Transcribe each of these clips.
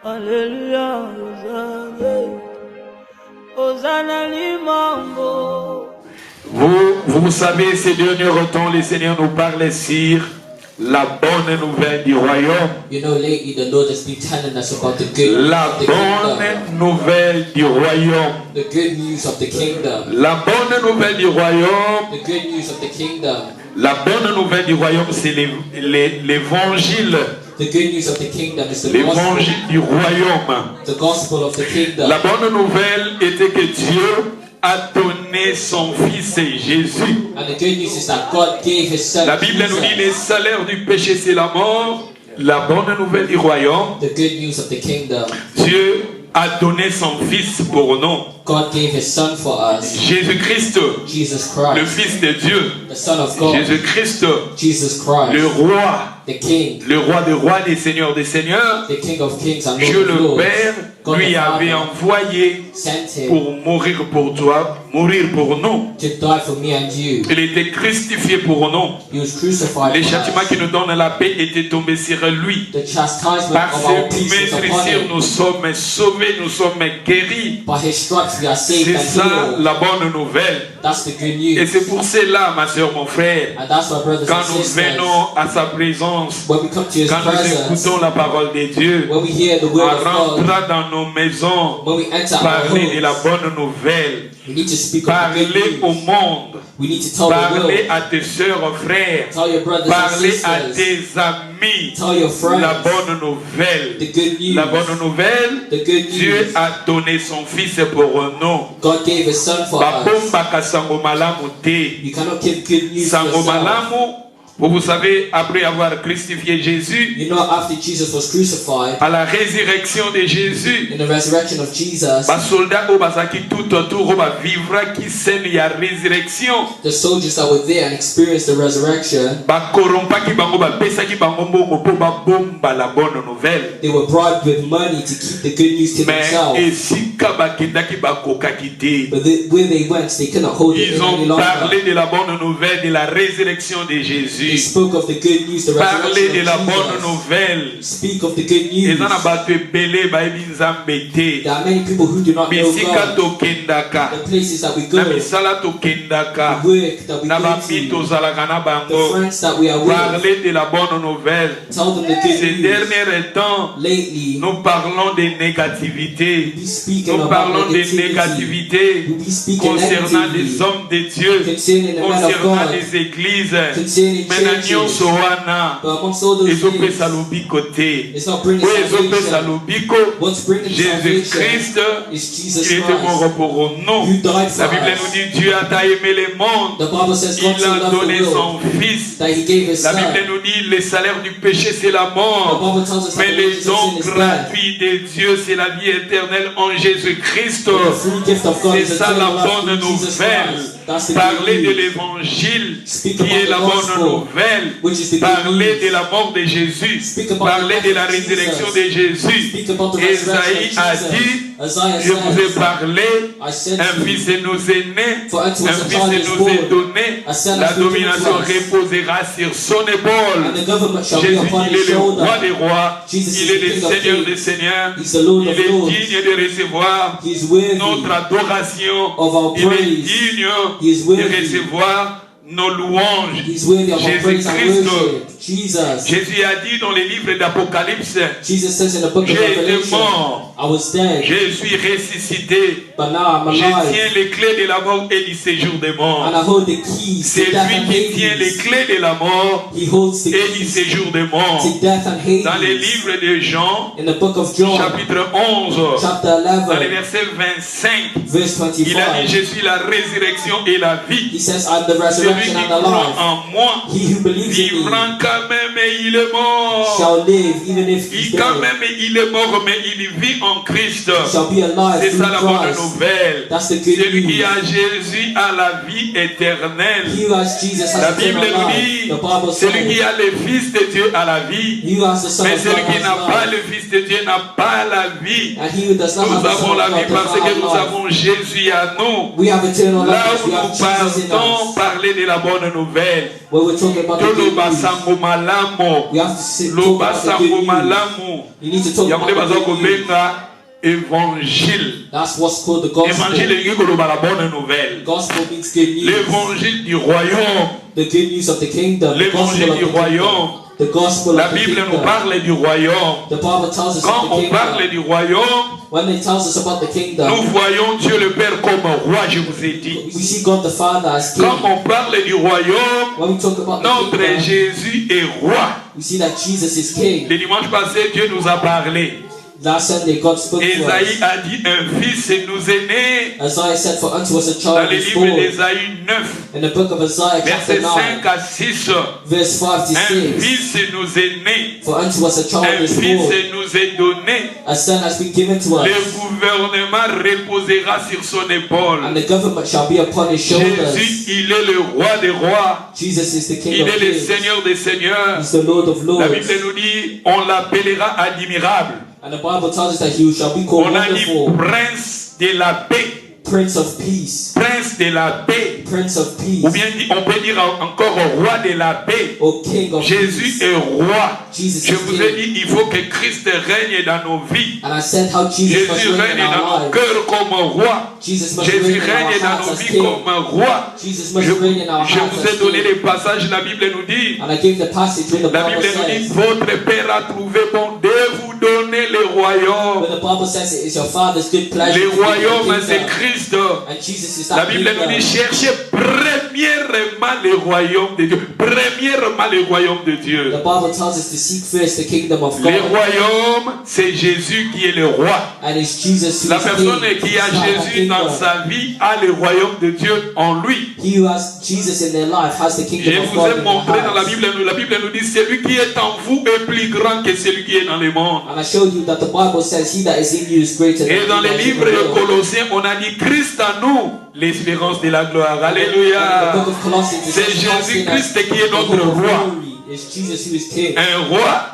Alléluia, Hosanna Limango. Vous savez, ces derniers temps, le Seigneur nous parle sur la bonne nouvelle du royaume. You know, lately the Lord has been telling us about the good news La of the bonne kingdom. nouvelle du royaume. The good news of the kingdom. La bonne nouvelle du royaume. The good news of the kingdom. La bonne nouvelle du royaume, c'est l'évangile. The good news of the kingdom is the L'évangile gospel. du royaume. The gospel of the kingdom. La bonne nouvelle était que Dieu a donné son fils Jésus. And the good news is that God gave his son La Bible nous dit Jesus. le salaire du péché c'est la mort. La bonne nouvelle du royaume, The good news of the kingdom. Dieu a donné son fils pour nous. God gave his son for us. Jésus-Christ, Jesus le Christ. fils de Dieu. The son of God. Jésus-Christ, Jesus le Christ. roi. The king. Le roi des rois, des seigneurs des seigneurs. The king of kings and Dieu Lord of le lords. Père God lui the avait Father envoyé sent him pour mourir pour toi, mourir pour nous. to die for me and you. Il était crucifié pour nous. He was crucified Les for châtiments us. qui nous donnent la paix étaient tombés sur lui. The chastisement Par of our ses peace was upon maîtrisures, him. nous sommes sauvés, nous sommes guéris. By his stripes we are saved C'est and ça healed. la bonne nouvelle. That's the good Et news. c'est pour cela, ma soeur, mon frère, And that's why, brothers quand and nous sisters, venons à sa présence, when we come to his quand nous presence, écoutons la parole de Dieu, when we hear the on word of God, rentrera dans nos maisons, when we enter our parler de la homes, bonne nouvelle, we need to speak of the parler good au news. monde, We need to tell the parler world, à tes soeurs, frères, tell your brothers and parler à sisters, tes amis, tell your friends la bonne nouvelle. the good news. La bonne nouvelle, The good Dieu news. a donné son fils pour nous. God gave his son for us. Babombaka sango malamu te. You cannot give good news to Sango yourself. malamu, vous savez, après avoir crucifié Jésus, You know, after Jesus was crucified, à la résurrection de Jésus, in the resurrection of Jesus, basoldat o bazaki tout autour ba vivra qui scène ya résurrection. the soldiers that were there and experienced the resurrection, Ba korompaki bango ba pesaki bango mbongo po ba bomba la bonne nouvelle. they were bribed with money to keep the good news to Mais themselves. esika bakendaki bakokaki te. But where they went, they could not hold it Ils in any ont parlé longer. de la bonne nouvelle de la résurrection de They Jésus. spoke of the good news, the Parler de la resurrection bonne of Jesus. nouvelle. Speak of the good Et news. ça n'a pas été belé, bah, ils nzambe te. There are many people who do not know Bisika God. tokendaka. The places that we go, Na the misala tokendaka. work that we Na go bami to, tozalaka na the bango. friends that we are with. Parler de la bonne nouvelle. Tell them the good Ces news. derniers temps, Lately, nous parlons de négativité. we be speaking Nous about parlons de negativity. négativité We be speaking concernant negatively des hommes de Dieu, concerning the men of concernant God, des églises. concerning Mais na churches. nyonso wana, But amongst all those things, ezopesa lobiko te. it's not bringing Oyo ezopesa salvation. lobiko, What's bringing salvation Jésus-Christ, is Jesus il était mort Christ, pour who nous. died for La Bible us. nous dit Dieu a tant aimé le monde, The Bible says God il so a loved donné the son world Fils. that He gave His La Son. Bible nous dit le salaire du péché c'est la The mort, Bible tells us that mais the le wages of don sin is death. gratuit de Dieu c'est la vie éternelle en Jésus-Christ. But the free gift of God C'est is ça la eternal life bonne through Jesus nouvelle. Christ. That's the Parler de good news. l'évangile Speak qui about est the la bonne gospel, nouvelle. which is the good Parler news. de la mort de Jésus. Speak about Parler the de la death of résurrection Jesus. de Jésus. Speak about the Esaïe resurrection a of Jesus. dit, Isaiah je vous ai says, parlé, I sent un you. fils nous est né, For unto un us a fils child is nous est born, donné, a son la is given domination to us. reposera sur son épaule. And the government shall be Jésus, upon il est his le roi shoulder. des rois, Jesus il is est the le King of Seigneur kings. des seigneurs, He's the Lord il of est lords. digne de recevoir He is worthy notre adoration, of our il est praise. digne He is de worthy. recevoir nos louanges. He's worthy of our praise and Jésus-Christ. worship. Jesus. Jésus a dit dans les livres d'Apocalypse, Jesus says in the book of j'ai été Revelation, mort, I was dead, je suis ressuscité, but now I'm je alive. tiens les clés de la mort et du séjour des morts. And I hold the keys C'est to death lui and qui tient les Hades. clés de la mort He holds the et du keys séjour des morts. to death and Dans les Hades. livres de Jean, In the book of John, chapitre 11, chapter dans les 11, versets 25, verse il a dit, 25, je suis la résurrection et la vie. he says, I'm the Celui resurrection qui and the croit life. en moi He who believes in me vivra quand même et il est mort. shall live even if he's Quand dead. même il est mort, mais il vit en Christ. He shall be alive C'est ça through la bonne Christ. nouvelle. That's the good Celui qui news. a Jésus a la vie éternelle. He who has Jesus La has Bible eternal nous life. dit, The Bible celui qui says, a le Fils de Dieu a la vie. he who has the Son Mais of God celui qui has n'a pas life. le Fils de Dieu n'a pas pas la vie. And he who does not Nous have the avons Son la of vie God does parce not que have nous life. avons Jésus à nous. We have eternal Là life. où We have nous Jesus in partons us. parler de la bonne nouvelle. When we're talking about the good Toloba news, sango malamo. we have to talk Loba about the sango good news. malamu. You need to talk Yango about the bazo good news. kobenga évangile. That's what's called the gospel. Évangile elingi koloba la bonne nouvelle. Gospel means good news. L'évangile du royaume. The good news of the kingdom. The L'évangile gospel of du the kingdom. royaume. The gospel La of the Bible nous kingdom. parle du royaume. The Bible tells us Quand of the on parle kingdom. du royaume, When it tells us about the kingdom, nous voyons Dieu le Père comme roi, je vous ai dit. we see God the Father as king. Quand on parle du royaume, When we talk about the notre kingdom, Jésus est roi. we see that Jesus is king. Le dimanche passé, Dieu nous a parlé. Last Sunday, God spoke to Ésaïe us. a dit, un fils nous est né. Isaiah said, for unto us a Dans child le is livre born. d'Ésaïe 9, In the book of Isaiah, chapter versets 9, 5 à 6, verse 5 to un 6. fils nous est né. For unto us a child Un is fils born. nous est donné. A son has been given to us. Le gouvernement reposera sur son épaule. And the government shall be upon his shoulders. Jésus, il est le roi des rois. Jesus is the King Il of est le kings. Seigneur des seigneurs. He's the Lord of La lords. Bible nous dit, on l'appellera admirable. And the Bible tells us that he shall be called On a dit wonderful, prince de la paix. Prince of peace, Prince de la paix. Prince of Ou peace, bien on peut dire encore roi de la paix. or King of Jésus peace. est roi. Jesus Je is vous ai king. dit, il faut que Christ règne dans nos vies. And I said how Jesus must Jésus reign règne in dans our nos lives. cœurs comme roi. Jesus must reign Jésus in our règne dans hearts nos as vies king. comme un roi. Jesus must reign in our Je hearts vous ai as donné king. les passages, la Bible nous dit. And I gave the passage when the La Bible Bible nous dit, says, votre Père a trouvé bon de vous donner le royaume. when the Bible says it is your Father's good pleasure Le to give you the royaume, c'est kingdom. Christ. And Jesus is La that Bible nous dit, kingdom. cherchez premièrement le royaume de Dieu. Premièrement le royaume de Dieu. The Bible tells us to seek first the kingdom of Le God. royaume, c'est Jésus qui est le roi. And it's Jesus who La is personne king. qui a It's not that Jésus dans kingdom. sa vie a le royaume de Dieu en lui. He who has Jesus in their life has the Je kingdom of vous God ai in their montré dans la hearts. Bible nous dit, celui qui est en vous est plus grand que celui qui est dans le monde. And I showed you that the Bible says he that is in you is greater than Et dans he les that is in livres the de world. Colossiens, on a dit Christ en nous, l'espérance de la gloire. In the Alléluia. book of Colossians, it C'est says Christ in us, Jésus-Christ qui est the notre hope of roi. glory. It's Jesus who is king. Un roi,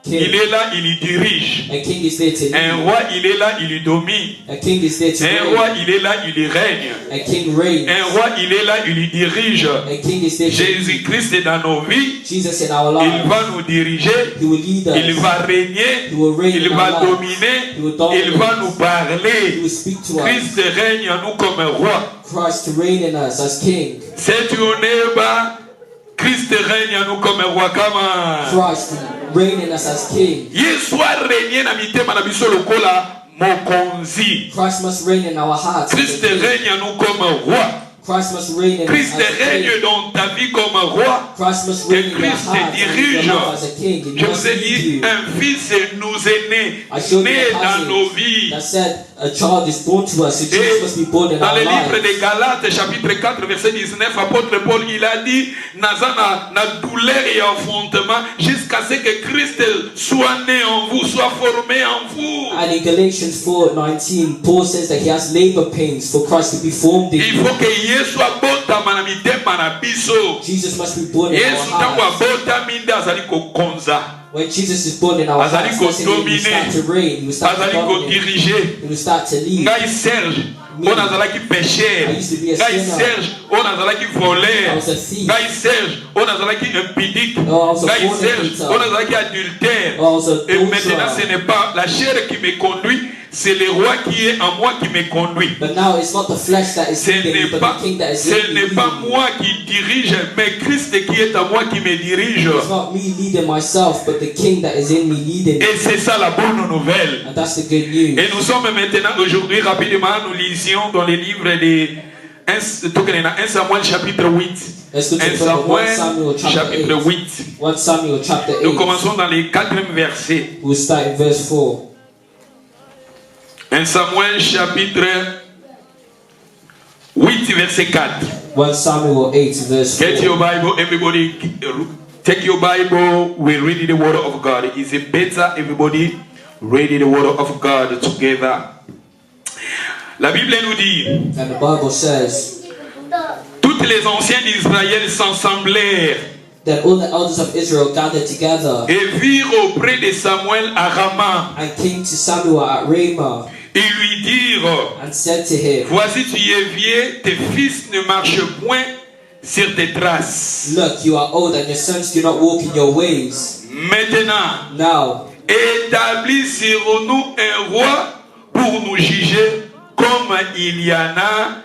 il King. est là, il y dirige. A king is there to Un lead. roi, il est là, il y domine. A king is there to Un roi, reign. il est là, il y règne. A king reigns. Un roi, il est là, il y dirige. A king is there to lead. Jésus-Christ est dans nos vies. Jesus in our Il lives. va nous diriger. He will lead Il us. va régner. He will reign Il in va our lives. dominer. He will dominate. Il va nous He parler. will speak to us. Christ règne en nous comme un roi. Christ to reign in us as king. C'est ton neighbor. Christ règne en nous comme un roi. Comment? Christ to reign in us as king. Il soit régné na mitema na biso lokola mokonzi. Christ must reign in our hearts. as a Christ king. règne en nous comme un roi. Christ must reign in us Christ as a règne king. dans ta vie comme un roi. Christ must reign in your Christ heart and in dirige. your life as a king. And Je he must vous ai lead dit, you. un fils nous est né, I showed you né the dans nos passage vies. that said a child is born to us, so Jesus Et must be born in dans our le livre lives. des Galates, chapitre 4, verset 19, apôtre Paul, il a dit, naza na douleur et affrontement, jusqu'à ce que Christ soit né en vous, soit formé en vous. And in Galatians 4:19, Paul says that he has labor pains for Christ to be formed in Il you. faut que Yesu abotama na mitema na biso. Jesus must be born in Yesu our tango hearts. abotami nde azali kokonza, When Jesus is born in our azali hearts, that's when he will start to reign, he will start to azali dominate, kodirige. he will start to lead. Ngai Serge, on azalaki pécheur. I used to be a Ngai sinner. Serge, on azalaki voleur. I was a thief. Ngai Serge, on azalaki impudique. No, I was a Ngai Serge, fornicator. on azalaki adultère. I was a Et maintenant, adulterer. ce n'est pas la chair qui me conduit, c'est le roi qui est en moi qui me conduit. But now it's not the flesh that is Ce leading me, n'est but pas, the king that is ce leading n'est me. pas moi qui dirige, mais Christ qui est en moi qui me dirige. It's not me leading myself, but the king that is in me leading me. Et c'est ça la bonne nouvelle. And that's the good news. Et nous sommes maintenant aujourd'hui, rapidement, nous lisions dans les livres de 1 Samuel chapitre 8. Let's go to 1 the book of 1 Samuel Samuel chapter chapitre 8. 8. 1 Samuel chapter 8. Nous commençons dans les 4e versets. We'll start in verse 4. 1 Samuel chapitre 8 verset 4. 1 Samuel 8 verse 4. Get your Bible, everybody. Take your Bible. We read the word of God. Is it better, everybody, read the word of God together? La Bible nous dit, And the Bible says, toutes les anciens d'Israël s'assemblèrent. Then all the elders of Israel gathered together et virent auprès de Samuel à Rama. and came to Samuel at Ramah Ils lui dirent, and said to him, voici tu es vieux, tes fils ne marchent point sur tes traces. Look, you are old and your sons do not walk in your ways. Maintenant, Now, établis sur nous un roi pour nous juger comme il y en a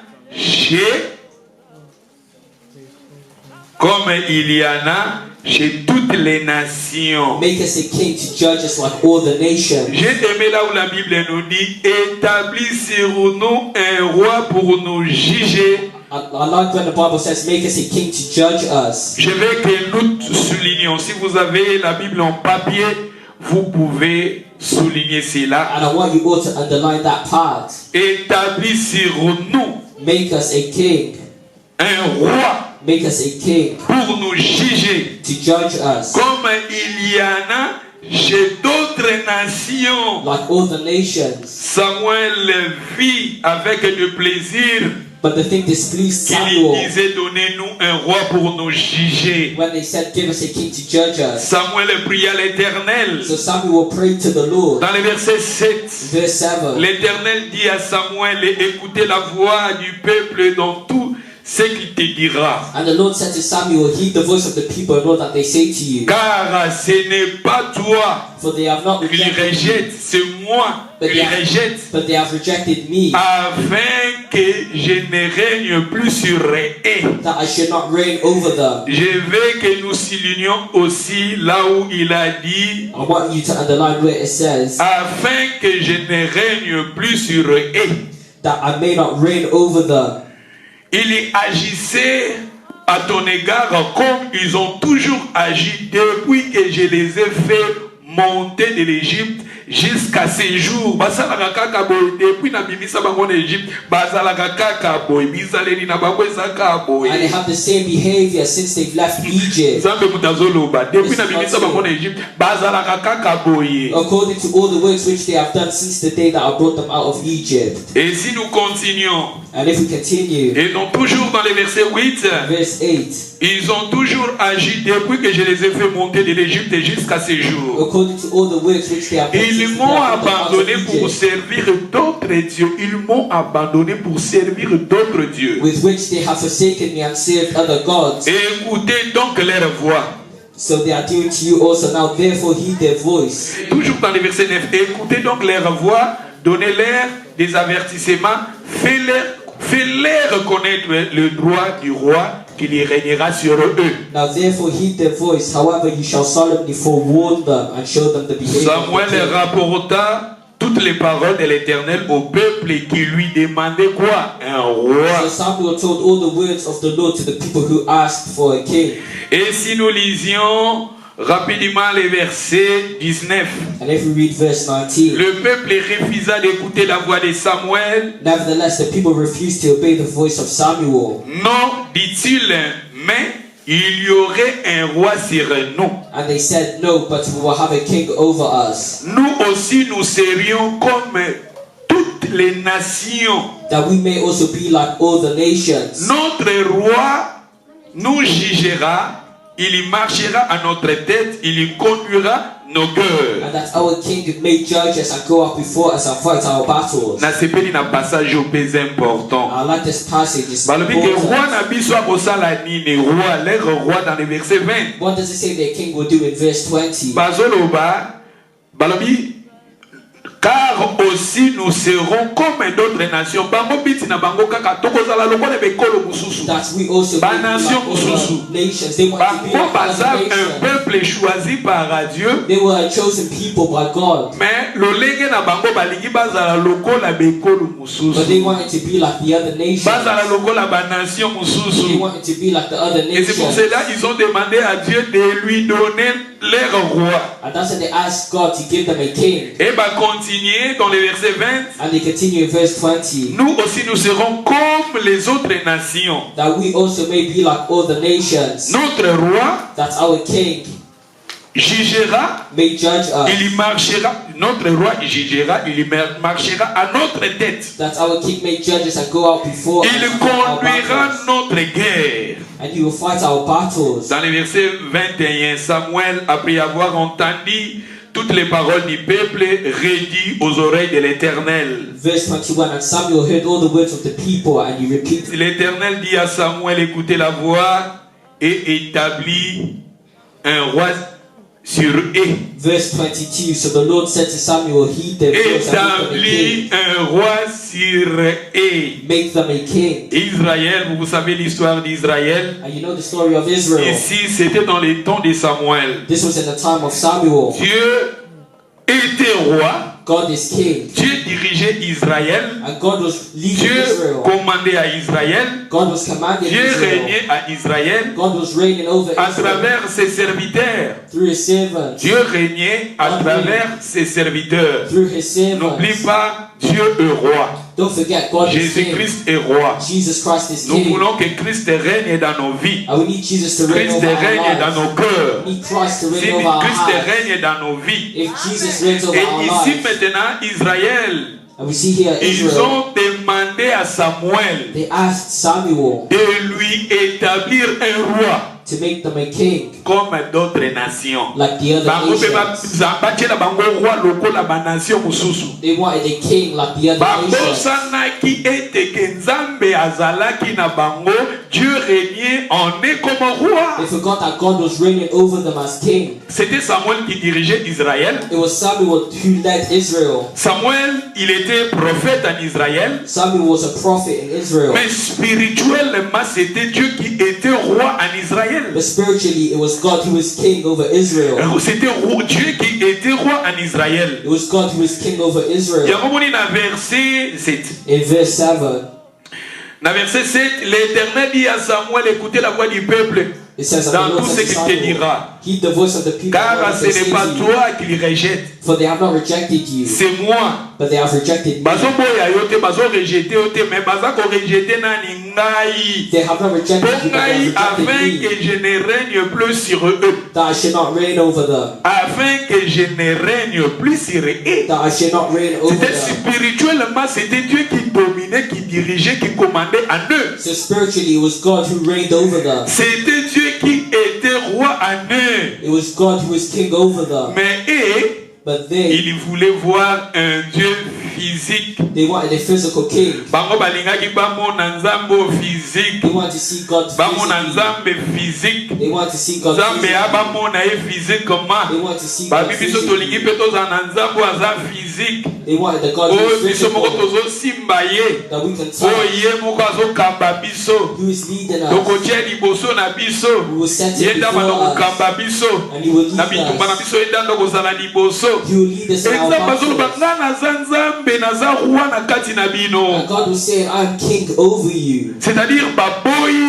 chez toutes les nations. make us a king to judge us like all the nations. J'ai aimé là où la Bible nous dit, établis sur nous un roi pour nous juger. I like when the Bible says, make us a king to judge us. Je veux que nous soulignions, si vous avez la Bible en papier, vous pouvez souligner cela. And I want you all to underline that part. Établis sur nous Make us a king. un roi Make us a king pour nous juger, to judge us comme il y en a chez d'autres nations. like all the nations. Samuel vit avec de plaisir But the thing displeased qu'il Samuel disait, donnez-nous un roi pour nous juger. when they said, give us a king to judge us. Samuel pria l'Éternel. So Samuel prayed to the Lord. Dans le verset 7, Verse 7. l'Éternel dit à Samuel, écoutez la voix du peuple dans tout ce qu'il te dira. And the Lord said to Samuel, heed the voice of the people and all that they say to you. Car ce n'est pas toi For they have not qu'il rejected me, rejette, c'est moi qu'il rejette, but they have rejected me, afin que je ne règne plus sur eux. that I should not reign over them. Je veux que nous soulignions aussi là où il a dit, I want you to underline where it says, afin que je ne règne plus sur eux. that I may not reign over them. Il agissait à ton égard comme ils ont toujours agi depuis que je les ai fait monter de l'Égypte jusqu'à ces jours. Basalaka kaka boy depuis na bimisa bango na Égypte, basalaka kaka boy bizaleli na bango ezaka boy. And they have the same behavior since they've left Egypt. Zambe mutazoloba depuis na bimisa bango na Égypte, basalaka kaka boy. According to all the works which they have done since the day that I brought them out of Egypt. Et si nous continuons, And if we continue, et donc toujours dans les versets 8, verse 8. ils ont toujours agi depuis que je les ai fait monter de l'Égypte jusqu'à ces jours. According to all the works which they have done Ils since they m'ont have brought them out abandonné of pour Egypt, servir d'autres dieux. Ils m'ont abandonné pour servir d'autres dieux. with which they have forsaken me and served other gods. Écoutez donc leur voix. So they are doing to you also now. Therefore heed their voice. Toujours dans le verset 9. Écoutez donc leur voix. Donnez-leur des avertissements. Fais-leur connaître le droit du roi qu'il y régnera sur eux. Now therefore heed their voice. However you shall solemnly forewarn them and show them the behavior of Samuel the king. rapporta toutes les paroles de l'Éternel au peuple qui lui demandait quoi? Un roi. So Samuel told all the words of the Lord to the people who asked for a king. Et si nous lisions rapidement les versets 19. And if we read verse 19, Le peuple refusa d'écouter la voix de Samuel. nevertheless the people refused to obey the voice of Samuel. Non, dit-il, mais il y aurait un roi sur nous. And they said, no, but we will have a king over us, Nous aussi, nous serions comme toutes les nations. that we may also be like all the nations. Notre roi nous jugera, il marchera à notre tête, il conduira nos cœurs. And that our king may judge us and go up before us and fight our battles. Nasepeli na passage au plus important. I like this passage. It's Balobi ke roi important. na biso akosala nini? Roi, leur roi dans le verset 20. What does it say their king will do in verse 20? Bazoloba, balobi, car aussi nous serons comme d'autres nations. Bango biti na bango kaka tokozala lokola bekolo mususu. That we also Ba may be nation like all mususu. the nations. They want to be Bango like baza other un nations. peuple choisi par Dieu. They were a chosen people by God, Mais lolenge na bango balingi bazala lokola bekolo but they mususu. wanted to be like the other nations. Bazala lokola ba nation They mususu. wanted to be like the other Et c'est pour nations. cela ils ont demandé à Dieu de lui donner leur roi. And that's when they asked God to give them a king. Et va continuer dans le verset 20. And they continue in verse 20. Nous aussi nous serons comme les autres nations. That we also may be like all the nations. Notre roi That's our king. jugera, may judge us, il marchera, notre roi jugera, il marchera à notre tête. that our king may judge us and go out before us Il and fight our conduira battles, notre guerre. and he will fight our battles. Dans le verset 21, Samuel, après avoir entendu toutes les paroles du peuple, redit aux oreilles de l'Éternel. Verse 21, and Samuel heard all the words of the people, and he repeated. L'Éternel dit à Samuel, écoutez la voix et établit un roi sur eux. Verse 22, so the Lord said to Samuel, heed their voice and Établit un roi sur eux. make them a king. Israël, vous savez l'histoire d'Israël. And you know the story of Israel. Ici, c'était dans les temps de Samuel. This was in the time of Samuel. Dieu était roi. God is king. Dieu dirigeait Israël. And God was leading Dieu Israel. commandait à Israël. God was commanding Dieu Israel. régnait à Israël God was reigning over à Israel travers ses serviteurs. through his servants. Dieu régnait à travers ses serviteurs. Through his servants. N'oublie pas, Dieu est roi. Don't forget, God is king. Jésus-Christ est roi. Jesus Christ is Nous king. voulons que Christ règne dans nos vies. And we need Jesus to reign Christ over our règne dans lives. nos cœurs. We need Christ to Si reign over our Christ hearts. règne dans nos vies. If Jesus reigns over Et our ici lives, maintenant, Israël, and we see here ils Israel, ont demandé à Samuel they asked Samuel de lui établir un roi to make them a king comme d'autres nations. like the other Bango pe nations. batiela bango roi lokola ba nation mosusu. They wanted a king like the other nations. Babosanaki ete ke Nzambe azalaki na bango, Dieu régnait en eux comme roi. They forgot that God was reigning over them as king. C'était Samuel qui dirigeait Israël. It was Samuel who led Israel. Samuel, il était prophète en Israël. Samuel was a prophet in Israel. Mais spirituellement, c'était Dieu qui était roi en Israël. But spiritually, it was God who was king over Israel. C'était Dieu qui était roi en Israël. It was God who was king over Il y a Israel. un moment dans verset 7. In verse 7, Dans verset 7, l'Éternel dit à Samuel, écoutez la voix du peuple it says that dans the Lord tout ce said to qu'il te Samuel, dira. heed the voice of the people, Car and ce what they n'est say pas to you, toi qui les rejette, for they have not rejected you, c'est moi. but they have rejected me. Bazo boya yote, bazo rejeté yote, mais baza ko rejeté nani ngai. They have not rejected you, but they Ngai have afin rejected me, que je ne règne plus sur eux. that I should not reign over them, Afin que je ne règne plus sur eux. that I should not reign over C'était them. spirituellement, c'était Dieu qui dominait, qui dirigeait, qui commandait en eux. So spiritually, it was God who reigned over them. C'était Dieu qui était roi en eux. It was God who was king over them. Mais eux, But they ils voulaient voir un Dieu physique. wanted a physical king. Bango balingaki bamona Nzambe physique. They wanted to see God Bamona physically. Nzambe physique. They wanted to see God Nzambe physically. abamona ye physique comment? They wanted to see God Babi biso physically. tolingi pe toza na Nzambe aza physique. They wanted the God who Oyo was biso moko physical, tozosimba ye. that we can Oyo touch, ye moko azokamba biso. who is leading us, Tokotia liboso na biso. who will set Ye it ndamba before us, ndokokamba biso. and he will lead Na bitumba na us. biso ye ndanda kozala liboso. He will lead us in our Nzambe azoloba battles. nga naza Nzambe naza roi na kati na bino. And God will say, I'm king over you. C'est-à-dire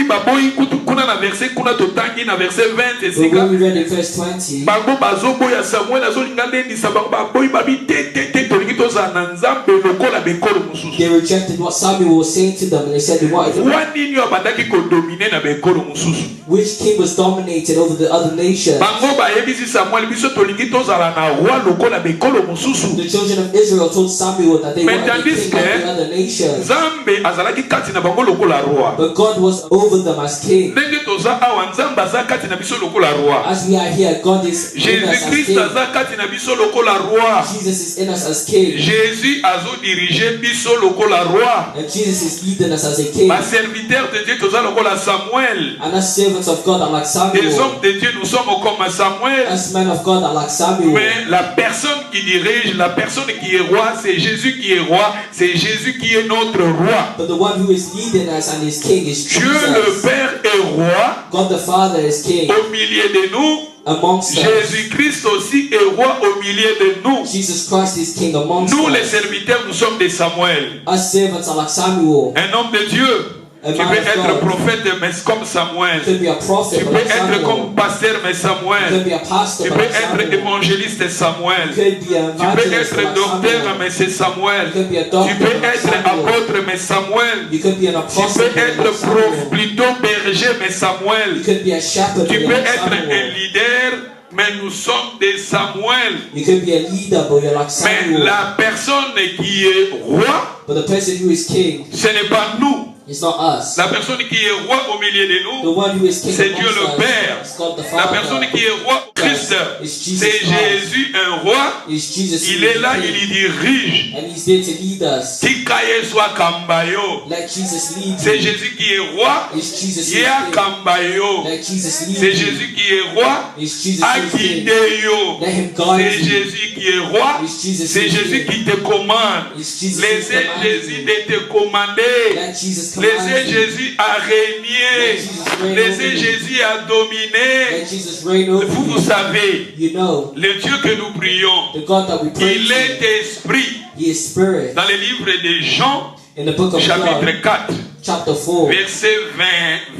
baboyi kuna na verset kuna totangi na verset 20 But esika. when we read in verse 20, Bango bazoboya Samuel azolinga lendisa bango baboyi babi te tolingi tozala na Nzambe lokola bekolo mosusu. they rejected what Samuel was saying to them, and they said they wanted Roi nini oyo abandaki kodomine na bekolo mosusu. which king was dominated over the other nations. Bango bayebisi Samuel biso tolingi tozala na roi lokola bekolo mosusu. The children of Israel told Samuel that they wanted a Tandis king like que the other nations. Nzambe azalaki kati na bango lokola roi. But God was over them as king. Ndenge toza awa Nzambe aza kati na biso lokola roi. As we are here, God is in us as Jésus-Christ king. aza kati na biso lokola roi. Jesus is in us as king. Jésus azodirige biso lokola roi. And Jesus is leading us as a king. Ba serviteur de Dieu toza lokola Samuel. And as servants of God are like Des Samuel. hommes de Dieu nous sommes comme Samuel. As men of God are like Samuel. Mais la personne qui dirige, la personne qui est roi, c'est Jésus qui est roi. C'est Jésus qui est notre roi. But the one who is leading us and is king is Dieu le Jesus. Père est roi God the Father is king au milieu de nous. amongst us. Jésus-Christ aussi est roi au milieu de nous. Jesus Christ is king amongst Nous les us. serviteurs, nous sommes des Samuel. Us servants are like Samuel. Un homme de Dieu. A Tu man peux of être God. prophète, mais comme Samuel. You could be a prophet, Tu but peux like être Samuel. comme pasteur, mais You Samuel. could be a pastor, Tu but peux like être Samuel. évangéliste, Samuel. You could be an Tu peux evangelist, être like docteur, Samuel. mais c'est Samuel. You could be a Tu doctor, peux like être Samuel. apôtre, mais Samuel. You could be an Tu apostle, peux but être like Samuel. plutôt berger, mais You Samuel. could be a shepherd, Tu but peux like être un Samuel. leader, mais nous sommes des Samuel. You can be a leader, but you're like Mais Samuel. la personne qui est roi, But the person who is king, ce n'est pas nous. it's not us. La personne qui est roi au milieu de The nous, one who is king c'est Dieu amongst le us, Père. it's God the La Father. personne qui est roi, Christ, c'est Jésus, un roi. It's Jesus Il who est is là, the il king. y dirige. And he's there to lead us. Tikaye soit Kambayo. Let Jesus lead C'est you. Jésus qui est roi. It's Jesus who is Yea king. Kambayo. Let Jesus lead C'est you. Jésus qui est roi. It's Jesus who is king. Akideyo. Let him C'est guide you. Jésus qui est roi. It's Jesus C'est who is Jésus king. qui te commande. It's Jesus who Laissez commands Jésus you. de te commander. Let Jesus Laissez command you. Jésus à régner. Laissez Jésus à dominer. Let Jesus reign over Vous you. savez, You know, le Dieu que nous prions, the God that we pray il to, est esprit. He is spirit. Dans le livre de Jean, In the book of John, chapitre 4, chapter 4, verset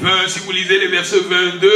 20, si vous lisez le verset 22,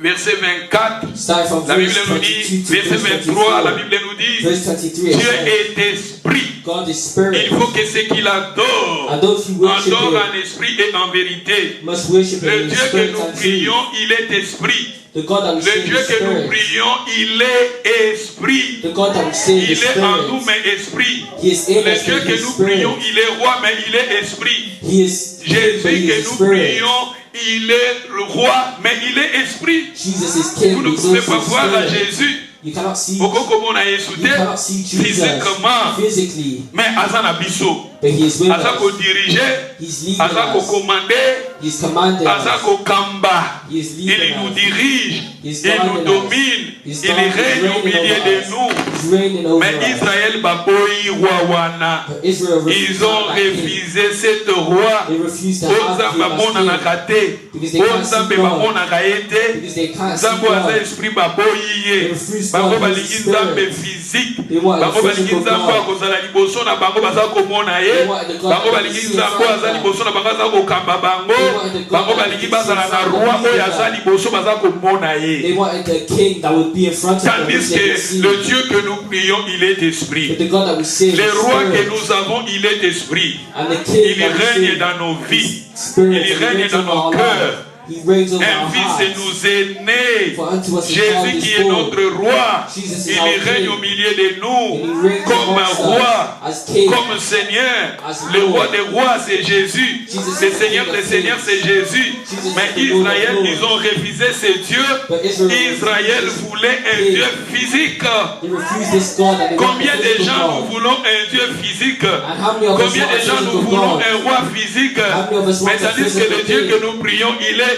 verset 24, start from la Bible verse nous 22 dit, to verset verse 23, la 24. Bible nous dit, Verse 23, Dieu it says, est esprit. God is spirit, Il faut que ceux qui l'adorent and those who worship adorent Him en esprit et en vérité. must worship Him Le in Dieu que spirit nous and truth. prions, il est esprit. The God that we Le serve Dieu is que nous spirit. prions, il est esprit. The God that we serve Il is est en nous, spirit. mais esprit. He is in Le us, Dieu but que He is nous prions, spirit. il est roi, mais il est esprit. He is king, but Jésus He que is nous spirit. prions, il est le roi, mais il est esprit. Jesus is king, Vous but ne He's pouvez pas also voir à spirit. Jésus. You cannot see Beaucoup comme on a écouté You cannot see Jesus physiquement, physically, mais Azan Abisso. but He is with Azan ko us. diriger, He's leading Azan ko us. commander, He's commanding Azan us. ko kamba. He is Il leading nous us. dirige, He's il nous guiding us. domine, He's il règne au milieu de nous. He's reigning over Mais us. Israël baboyi wawana. But Israel refused Ils ont to have that king. refusé cette roi. They refused to have Ozamba him as monanaka king te. because they can't see Ozambe God. bamonaka ye te. Because they can't see Nzambe aza God. esprit baboyi ye. They refuse Bango God, balingi His nzambe spirit. physique. They want a Bango balingi physical nzambe God. akozala liboso na bango baza komona ye. They want the God Bango that balingi they see nzambe inside aza them. liboso na bango aza kokamba bango. They want the God Bango that balingi they bazala see na inside roi them. oyo aza liboso baza komona ye. They wanted the king that would be in front of them, which Tandis they could que see. le Dieu que nous prions, il est esprit. But the God that we serve Le is roi que spirit. nous avons, il est esprit. And the king Il that we règne serve dans nos vies. is spirit. Il He règne reigns dans over nos our cœurs. lives. He reigns over Un our fils hearts. nous est né. For unto us a child Jésus is qui est born. notre roi. Jesus is Il our règne king. au milieu de And he nous reigns comme amongst un roi, us as king. comme Seigneur. As Le Lord. roi des rois, c'est Jésus. Jesus Le is the Seigneur King des of seigneurs, kings. c'est Jésus. Jesus Mais is the Lord of Israël, lords. ils ont refusé ce Dieu. But Israel Israël refused voulait un King. Dieu physique. They refuse this God and they want Combien the de physical gens nous God. voulons un Dieu physique? And how many of us Combien want a de gens nous physical voulons God? un roi physique? How many of us want Mais a tandis que le physical Dieu king? que nous prions, il est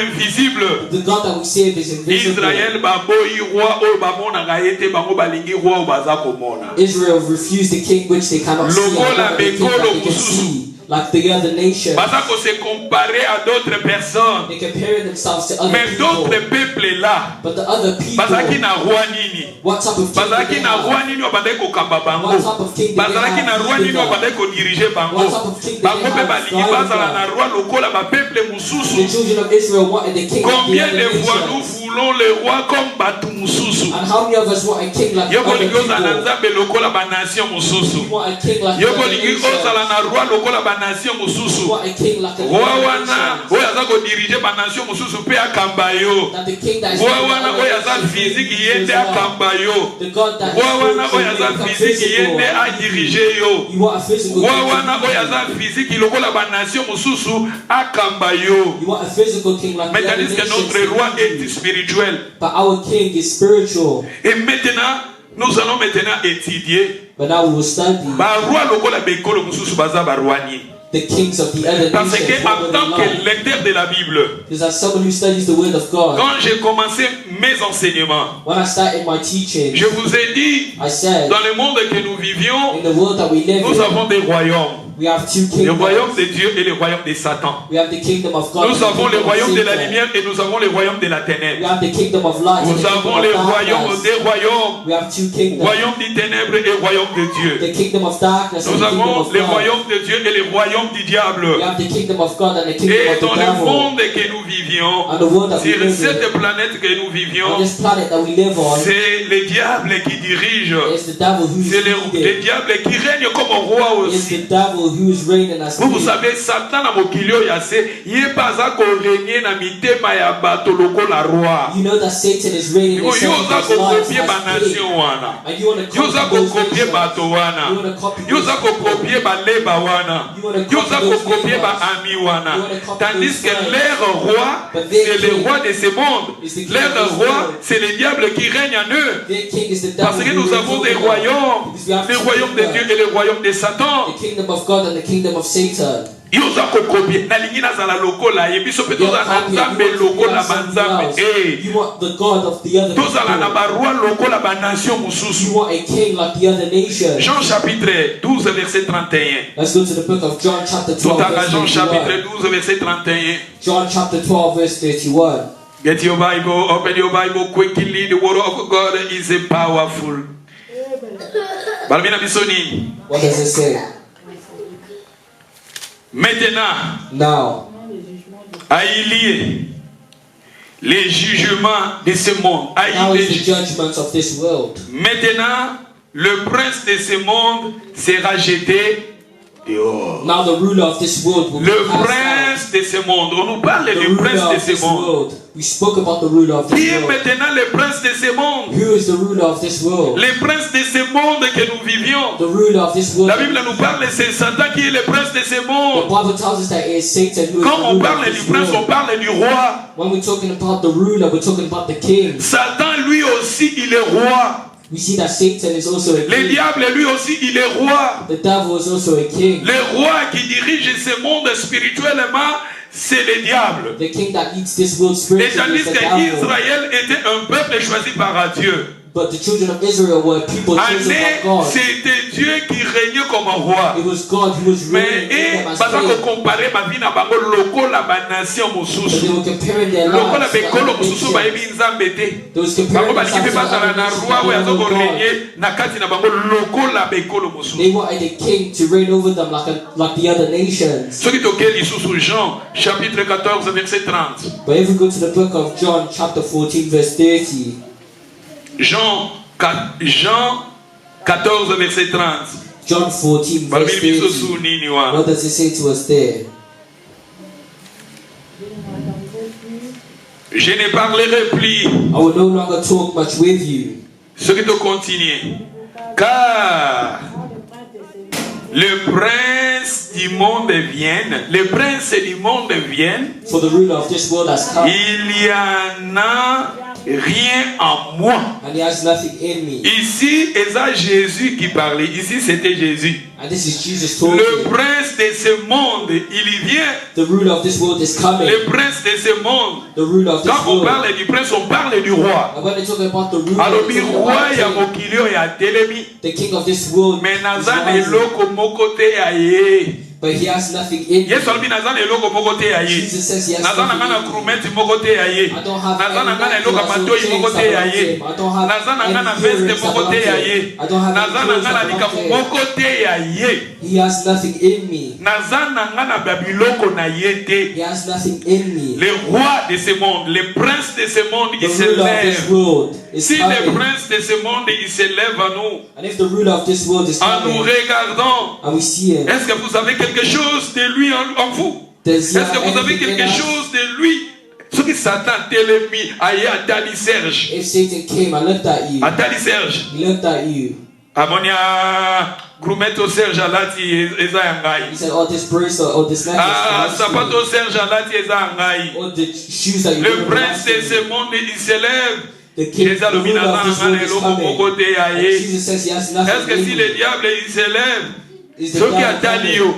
invisible. The God that we serve is invisible. Israël baboyi roi oyo bamonaka ye te bango balingi roi oyo baza komona. Israel refused the king which they cannot see. And Lokola wanted the king bekolo that they can mususu. see. Like the other nation. Baza ko se comparer à d'autres personnes. They comparing themselves to other Mais people. d'autres peuples là, But the other people, bazalaki na roi nini? what type of king Bazalaki they na have? roi nini oyo bandaki kokamba bango? What type of king did they Bazalaki na have? roi nini oyo bandaki kodirige bango? What type of king did they Bango mpe have? balingi bazala na roi lokola bapeuple The mosusu. children of Israel wanted the king like Combien the de other fois nous nations. voulons le roi comme bato mosusu? And how many of us want a king like the Yo other kolingi ozala na people? nzambe lokola banation mosusu. We want a king like Yo the other kolingi nations. ozala na roi lokola banation We mosusu. want a king like the Roi other wana nations. oyo aza kodirige banation mosusu mpe akamba yo. That the king that is Roi like the wana other oyo aza nations physique is ye nde Israel. akamba yo. The God that Roi wana is oyo aza spiritual, physique ye physical. nde adirige yo. You want a physical Roi king. wana oyo aza physique lokola banation mosusu akamba yo. You want a physical king like Mais the other tandis que nations. notre roi est spirituel. But our king is spiritual. Et maintenant, nous allons maintenant étudier. But now we will study Baroi lokola bekolo mosusu baza baroi nini. the kings of the other Parce nations. que en tant que lecteur de la Bible, Because as someone who studies the word of God, quand j'ai commencé mes enseignements, when I started my teaching, je vous ai dit, I said, dans le monde que nous vivions, in the world that we live nous in, avons des royaumes. we have two Le kingdoms. royaume de Dieu et le royaume de Satan. We have the kingdom of God. Nous and the avons le kingdom of royaume de la Satan. lumière et nous avons le royaume de la We ténèbre. have the kingdom of light and Nous the kingdom avons of le royaume darkness. des royaumes. We have two kingdoms. Royaume des ténèbres et royaume de Dieu. The kingdom of darkness and Nous the kingdom avons of le God. royaume de Dieu et le royaume du diable. We have the kingdom of God and the kingdom Et of dans the le devil. monde que nous vivions, And the world that we sur live in, cette planète que nous on vivions, this planet that we live on, c'est le diable qui dirige. it's the devil who is C'est le leading. diable qui règne comme roi It's aussi. the devil devil who is reigning as Vous king. savez, Satan na mokilio yase, yé pas à régner na mitema ya bato loko la roi. You know that Satan is reigning in Yo some za people's lives copier ba as king. nation wana. And you want to Yo za copy those copier nations. bato wana. You want to copy Yo those za people. copier ba leba wana. You want to Yo copy za those copier ba neighbors. ami wana. You want to copy Tandis those que friends. leur roi, But their c'est le king roi de ce monde. is the king Leur of this roi, world. c'est le diable qui règne en eux. Their king is the Parce devil que who nous reigns avons over des them. royaumes. Because we have Le two royaume de Dieu kingdoms. et le royaume de Satan. The kingdom of God and the kingdom of Satan. Yoza kokopie nalingi nazala lokola ye biso pe tozala na nzambe lokola banzambe You want the God of the other tozala na people. baroi lokola banation You mosusu. want a king like the other nations. Jean chapitre 12 verset 31. Let's go to the book of John chapter 12 Totanga verse Jean chapitre 31. 12 verset 31. John chapter 12 verse 31. Get your Bible, open your Bible quickly. The word of God is powerful. Balbina bisoni. What does it say? Maintenant, Now, à y lier les jugements de ce monde. À y now is the lier. judgment of this world. Maintenant, le prince de ce monde sera jeté dehors. Now the ruler of this world will be Le cast out. prince de ce monde. On nous parle The du ruler prince de of ce this monde. world. We spoke about the ruler of Qui this est world. maintenant le prince de ce monde? Who is the ruler of this world? Le prince de ce monde que nous vivions. The ruler of this world. La Bible nous parle, c'est Satan qui est le prince de ce The monde. Bible tells us that it is Satan who is Quand the on ruler parle of du this prince, on world. parle du roi. When we're talking about the ruler, we're talking about the king. Satan, lui aussi, il est roi. We see that Satan is also a Le king. diable, lui aussi, il est roi. The devil is also a king. Le roi qui dirige ce monde spirituellement, c'est le diable. The king that leads this world Et spiritually tandis is the devil. qu'Israël était un peuple choisi par Dieu. But the children of Israel were people chosen by God. C'était Dieu qui régnait comme roi. It was God who was Mais reigning in them as baza king. comparer ma vie na bango lokola ba nation But they mosusu. were comparing their Lokola lives to bekolo other mosusu nations. bayebi nzambe te. They was Bango comparing balingi mpe themselves to bazala other na nations roi that oyo they don't know God. azokorenie na kati na bango lokola bekolo mosusu. They wanted a king to reign over them like the other nations. Soki toke lisusu Jean chapitre 14 verset 30. But if we go to the book of John chapter 14 verse 30. Jean 14 verset 30. John 14 verse Balbili biso 30. su nini wana. What does it say to us there? Je ne parlerai plus. I will no longer talk much with you. Ce qui te continue. Car le prince du monde vienne. Le prince du monde vienne. For the ruler of this world has come, Il y en a rien en moi. and he has nothing in me. Ici, c'est Jésus qui parlait. Ici, c'était Jésus. And this is Jesus talking. Le prince de ce monde, il y vient. The ruler of this world is coming. Le prince de ce monde. The ruler of this Quand on world. parle du prince, on parle du roi. And when they talk about the ruler, Alors, they le talk roi, about il y a mokilio, il y a telemi. the king of this world. Mais is naza rising. eloko moko te ya ye. But he has nothing in Yesu him. alobi naza na eloko moko te ya ye. Jesus says he has Naza na nothing nga na in him. krumeti moko te ya ye. I don't have Naza na nga na any eloko ya natural matoi things moko te ya about ye. him. I don't have Naza na nga na any veste earrings moko about te ya him. ye. I don't have any Naza na clothes nga na about likambo him. moko te ya ye. He has nothing in me. Naza na nga na babiloko na ye te. He has nothing in me. Le roi de ce monde, le prince de ce monde, The il se ruler of this lève. world is Si le coming. prince de ce monde, il se lève à nous, And if the ruler of this world is en nous coming, regardant, and we see him, est-ce que vous avez quelque chose de lui en vous? does he Est-ce que have vous avez anything in quelque us? chose de lui? Ce qui Satan télémi, aïe, Atali Serge. If Satan came and looked at you, Atali Serge. he looked at you, Amonia, Grumeto Serge alati eza he yangai. said, oh, this bracelet, or this necklace, Ah, belongs to sapato you. Serge alati eza yangai. Or the shoes that you Le wear prince belongs de to you. ce monde, il se lève. The king, Jésus the alobi ruler naza of this na nga world na is eloko coming. moko te ya And ye. Jesus says he has Est-ce nothing que si in le him. diable il se lève, Is the soki devil atali coming? yo,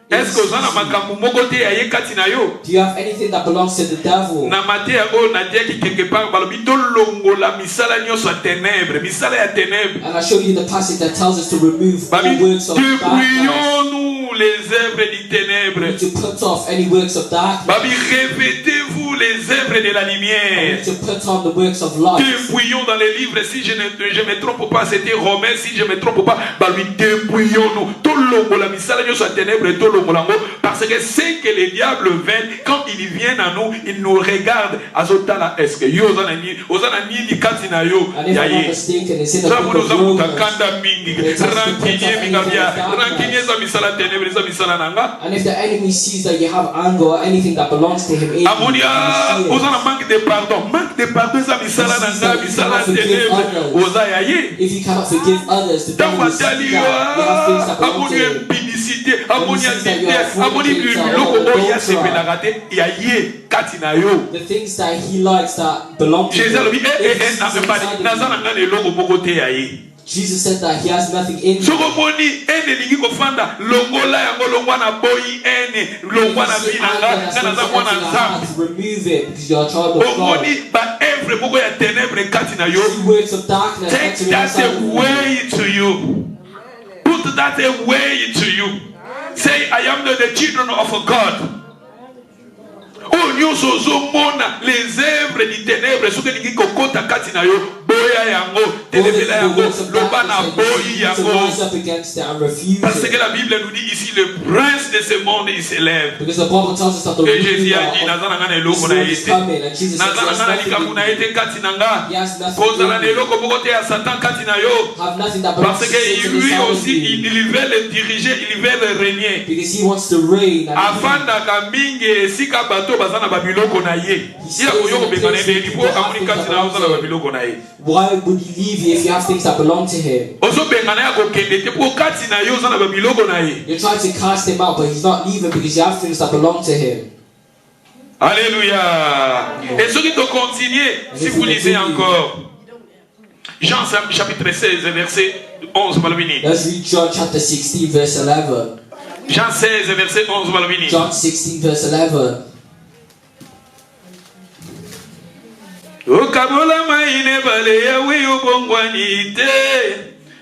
est-ce que oza na makambo moko te ya ye kati na yo? Do you have anything that belongs to the devil? Na mateya oyo natiaki quelque part balobi tolongola misala nyonso ya ténèbre, misala ya ténèbre. And I show you the passage that tells us to remove all Babi, works of darkness. dépouillons-nous les œuvres du ténèbre. To put off any works of darkness. Babi, revêtez-vous les œuvres de la And lumière. to put on the works of light. Dépouillons dans les livres, si je me trompe pas, c'était Romain, si je me trompe pas, babi, dépouillons-nous. longola misala nyoso ténèbres to longolango parce que c'est que les diables viennent quand ils viennent à nous, ils nous regardent azotala est-ce que yo ozana nini kati na yo yaye ça vous nous kanda mingi rankinye mingabia rankinye za misala ténèbres za misala nanga. And if the enemy sees that you have anger or anything that belongs to him, ozana manque de pardon za misala nanga misala ténèbres oza yaye. If you cannot forgive others, the devil will see that you have things that belong to him. The things that he likes that belong to him. Jesus said that he has nothing in him. Remove it because you are a child of God. See works of darkness. Take that away to you. Put that away to you. Say, I am the children of God. Oh, nyoso zomona les œuvres du ténèbres ce que ni kokota katina yo boya yango telebela yango lobana boyi yango parce que la Bible nous dit ici le prince de ce monde il s'élève et Jésus a dit nazana ngana eloko na yete nazana ngana likambu na yete katina nga kozala na eloko bokote ya Satan katina yo parce que lui aussi il veut le diriger il veut le régner afanda ka mingi esika bato bazana babiloko na ye ila koyoko bengana ebe lipo amuni kati na uzala babiloko na ye. Why would he leave you if you have things that belong to him? Ozo bengana ya kokende te po kati na yo uzala babiloko na ye. You try to cast him out, but he's not leaving because you have things that belong to him. Alléluia. Et ce qui te continue, si vous lisez encore Jean chapitre 16 verset 11 malvini. Let's read John chapter 16 verse 11. Jean 16 verset 11 malvini. John 16 verse 11. Okabola maine bale yawe obongwani te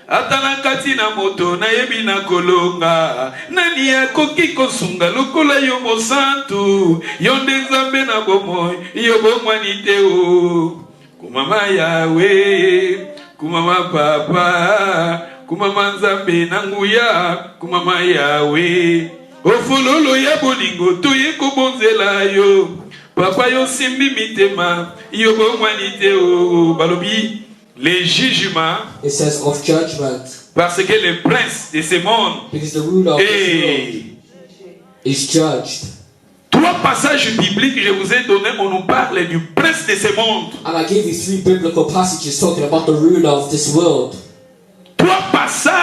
atana kati na moto na yebi na kolonga nani akoki kosunga lokola yo mosantu yo nde nzambe na bomoi yo bongwani te o kumama yawe kumama papa kumama nzambe na nguya kumama yawe ofululu ya bolingo toye kobonzela yo papa yo simbi mitema yo bomwanite o balobi les jugements. It says of judgment. Parce que le prince de ce monde because the ruler of this world is judged. Trois passages bibliques je vous ai donné, on nous parle du prince de ce monde. And I gave you 3 biblical passages talking about the ruler of this world. Trois passages,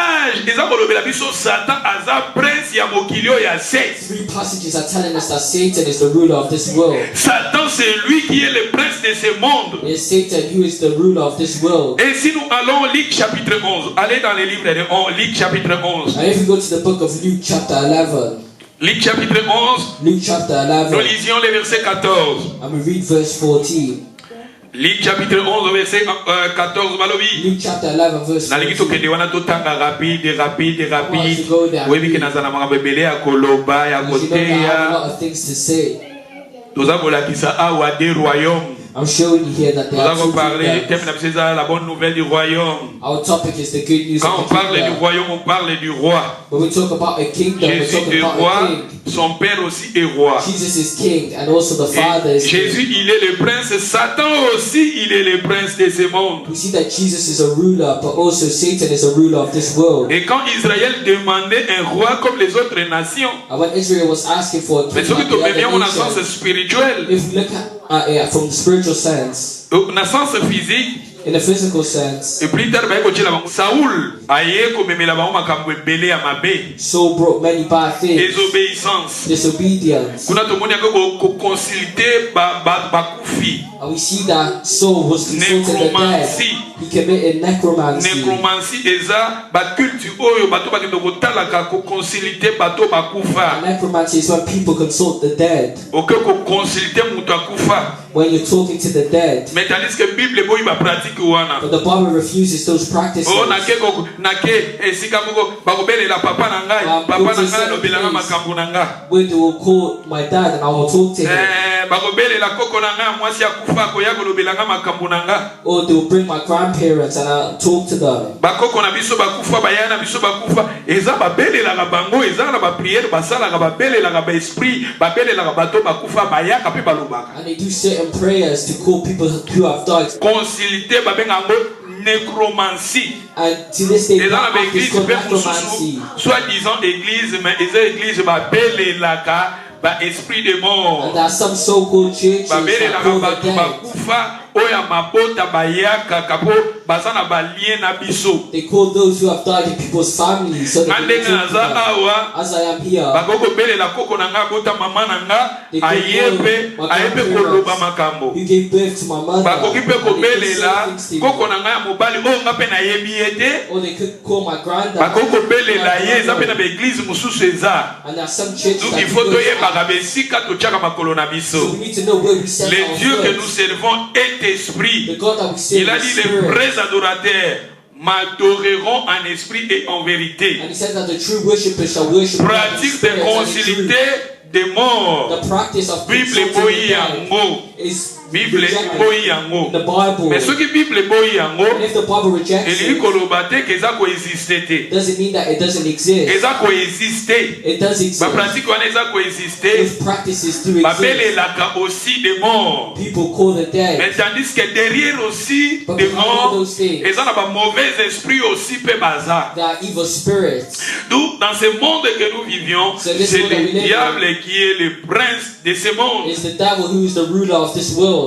Satan aza prince ya mokilio ya sept. 3 passages are telling us that Satan is the ruler of this world. Satan c'est lui qui est le prince de ce monde. It's Satan who is the ruler of this world. Et si nous allons Luc chapitre 11, allez dans le livre de Luc chapitre 11. And if we go to the book of Luke chapter 11. Luc chapitre 11. Luke chapter 11. Nous lisions le verset 14. And we read verse 14. Luc chapitre 11 verset 14 malobi. Luke chapter 11 verse 14. Nalikito kende wana totanga rapide. Webi ke nazana mga bebele ya koloba ya koteya. Tozabola kisa awa de royaume. I'm showing you here that nous avons parlé du thème de la bonne nouvelle du royaume. Our topic is the good news. Quand on parle du royaume, on parle du roi. When we talk about a kingdom, Jésus est roi, son père aussi est roi. Jesus is king and also the father is king. Jésus, il est le prince. Satan aussi, il est le prince de ce monde. We see that Jesus is a ruler, but also Satan is a ruler of this world. Et quand Israël demandait un roi comme les autres nations, and when Israel was asking for a king, mais like the other nations, spirituel. If we look at from the spiritual sense, naissance physique, in a physical sense, et plus tard Saoul aye komemela bango makambo ebele ya mabe. So brought many bad things. Désobéissance. Disobedience. Kuna tomoni ko consulter ba kufi. And we see that Saul was consulted the dead. He committed necromancy. Necromancy eza ba culture oyo bato ba kendo kotalaka ko consulter bato bakufa. Necromancy is when people consult the dead. Oke ko consulter mutu akufa. When you're talking to the dead. Mais tandis que Bible boy ba pratique wana. But the Bible refuses those practices. Oh nake esika moko bakobelela papa na ngai, papa na ngai lobelanga makambo na ngai. When they will call my dad and I will talk to him. Bakobelela koko na ngai mwasi akufa ko ya kolobelanga makambo na ngai. Or they will bring my grandma grandparents and I talk to them. bakoko na biso bakufa baya na biso bakufa eza babelelaka bango eza na bapriere basalaka babelelaka baesprit babelelaka bato bakufa bayaka mpe balobaka And they do certain prayers to call people who have died. consulté babenga yango nécromancie. And to this day, eza na that act is baeglise called mpe necromancy. mosusu soi-disant église mais eza église babelelaka baesprit de And mort there are some so-called churches that babelelaka call the bato dead. bakufa oyo ya mabota bayakaka mpo baza na balien na biso They call those who have died in people's families. So nga that ndenge they can naza talk to them. awa As I am here, bakoki kobelela koko na nga bota mama na nga aye mpe koloba makambo who gave birth to my mother, bakoki mpe and they could kobelela say things to me. koko na nga ya mobali oyo nga mpe nayebi ye te Or they could call my granddad. bakoki kobelela my ye eza mpe na brother. baeglise mosusu eza And there are some churches donc that il do faut those toyebaka acts. besika totiaka makolo na So biso we need to know where we set le our Dieu que nous foot. servons est esprit. The God that we serve Il a is dit les spirit. vrais adorateurs m'adoreront en esprit et en vérité. And he said that the true worshippers shall worship God in Pratique de spirit and in concilité truth. des morts. The practice of Bible consulting the boyi dead yango. is Bible rejected boyi in yango. the Bible. Mais soki Bible boyi yango, And if the Bible rejects elingi it, koloba te ke eza koexiste te. doesn't mean that it doesn't exist. Eza koexiste. It does exist. Bapratique wana eza koexiste. Those practices do exist. Babelelaka aussi des morts. People call the dead. Mais tandis que derrière aussi But des behind all morts, those things, eza na ba mauvais esprits aussi pe baza. there are evil spirits. Donc dans ce monde que nous vivions, So this c'est world that we le live in diable qui est le prince de ce monde. It's the devil who is the ruler of this world.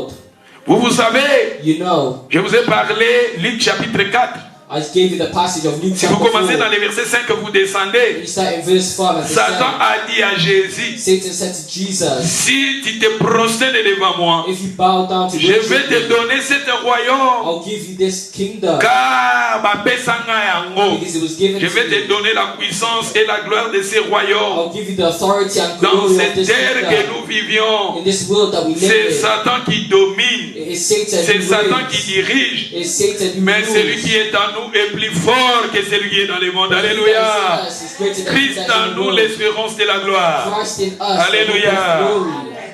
Vous savez, You know, je vous ai parlé Luc chapitre 4. I gave you the passage of Luke Si vous chapter 4. commencez dans le verset 5 que vous descendez, You start in verse 5 at the Satan start. a dit à Jésus, Satan said to Jesus, si tu te prosternes devant moi, if you bow down to je vais worship te me, donner cet royaume, I'll give you this kingdom. car bapesa ngai yango. Because it was given Je to vais te you. donner la puissance et la gloire de ce royaume. I'll give you the authority and Dans glory of cette this terre que kingdom. nous vivions, In this world that we c'est live in, Satan qui domine, it is Satan c'est who Satan qui reigns. dirige. It is Satan who Mais celui rules. qui est en nous est plus fort que celui qui est dans le monde. But he that Alléluia. is in us is greater than he Christ that is en in the nous, world. l'espérance de la gloire. Christ in us, the hope of Alléluia. glory.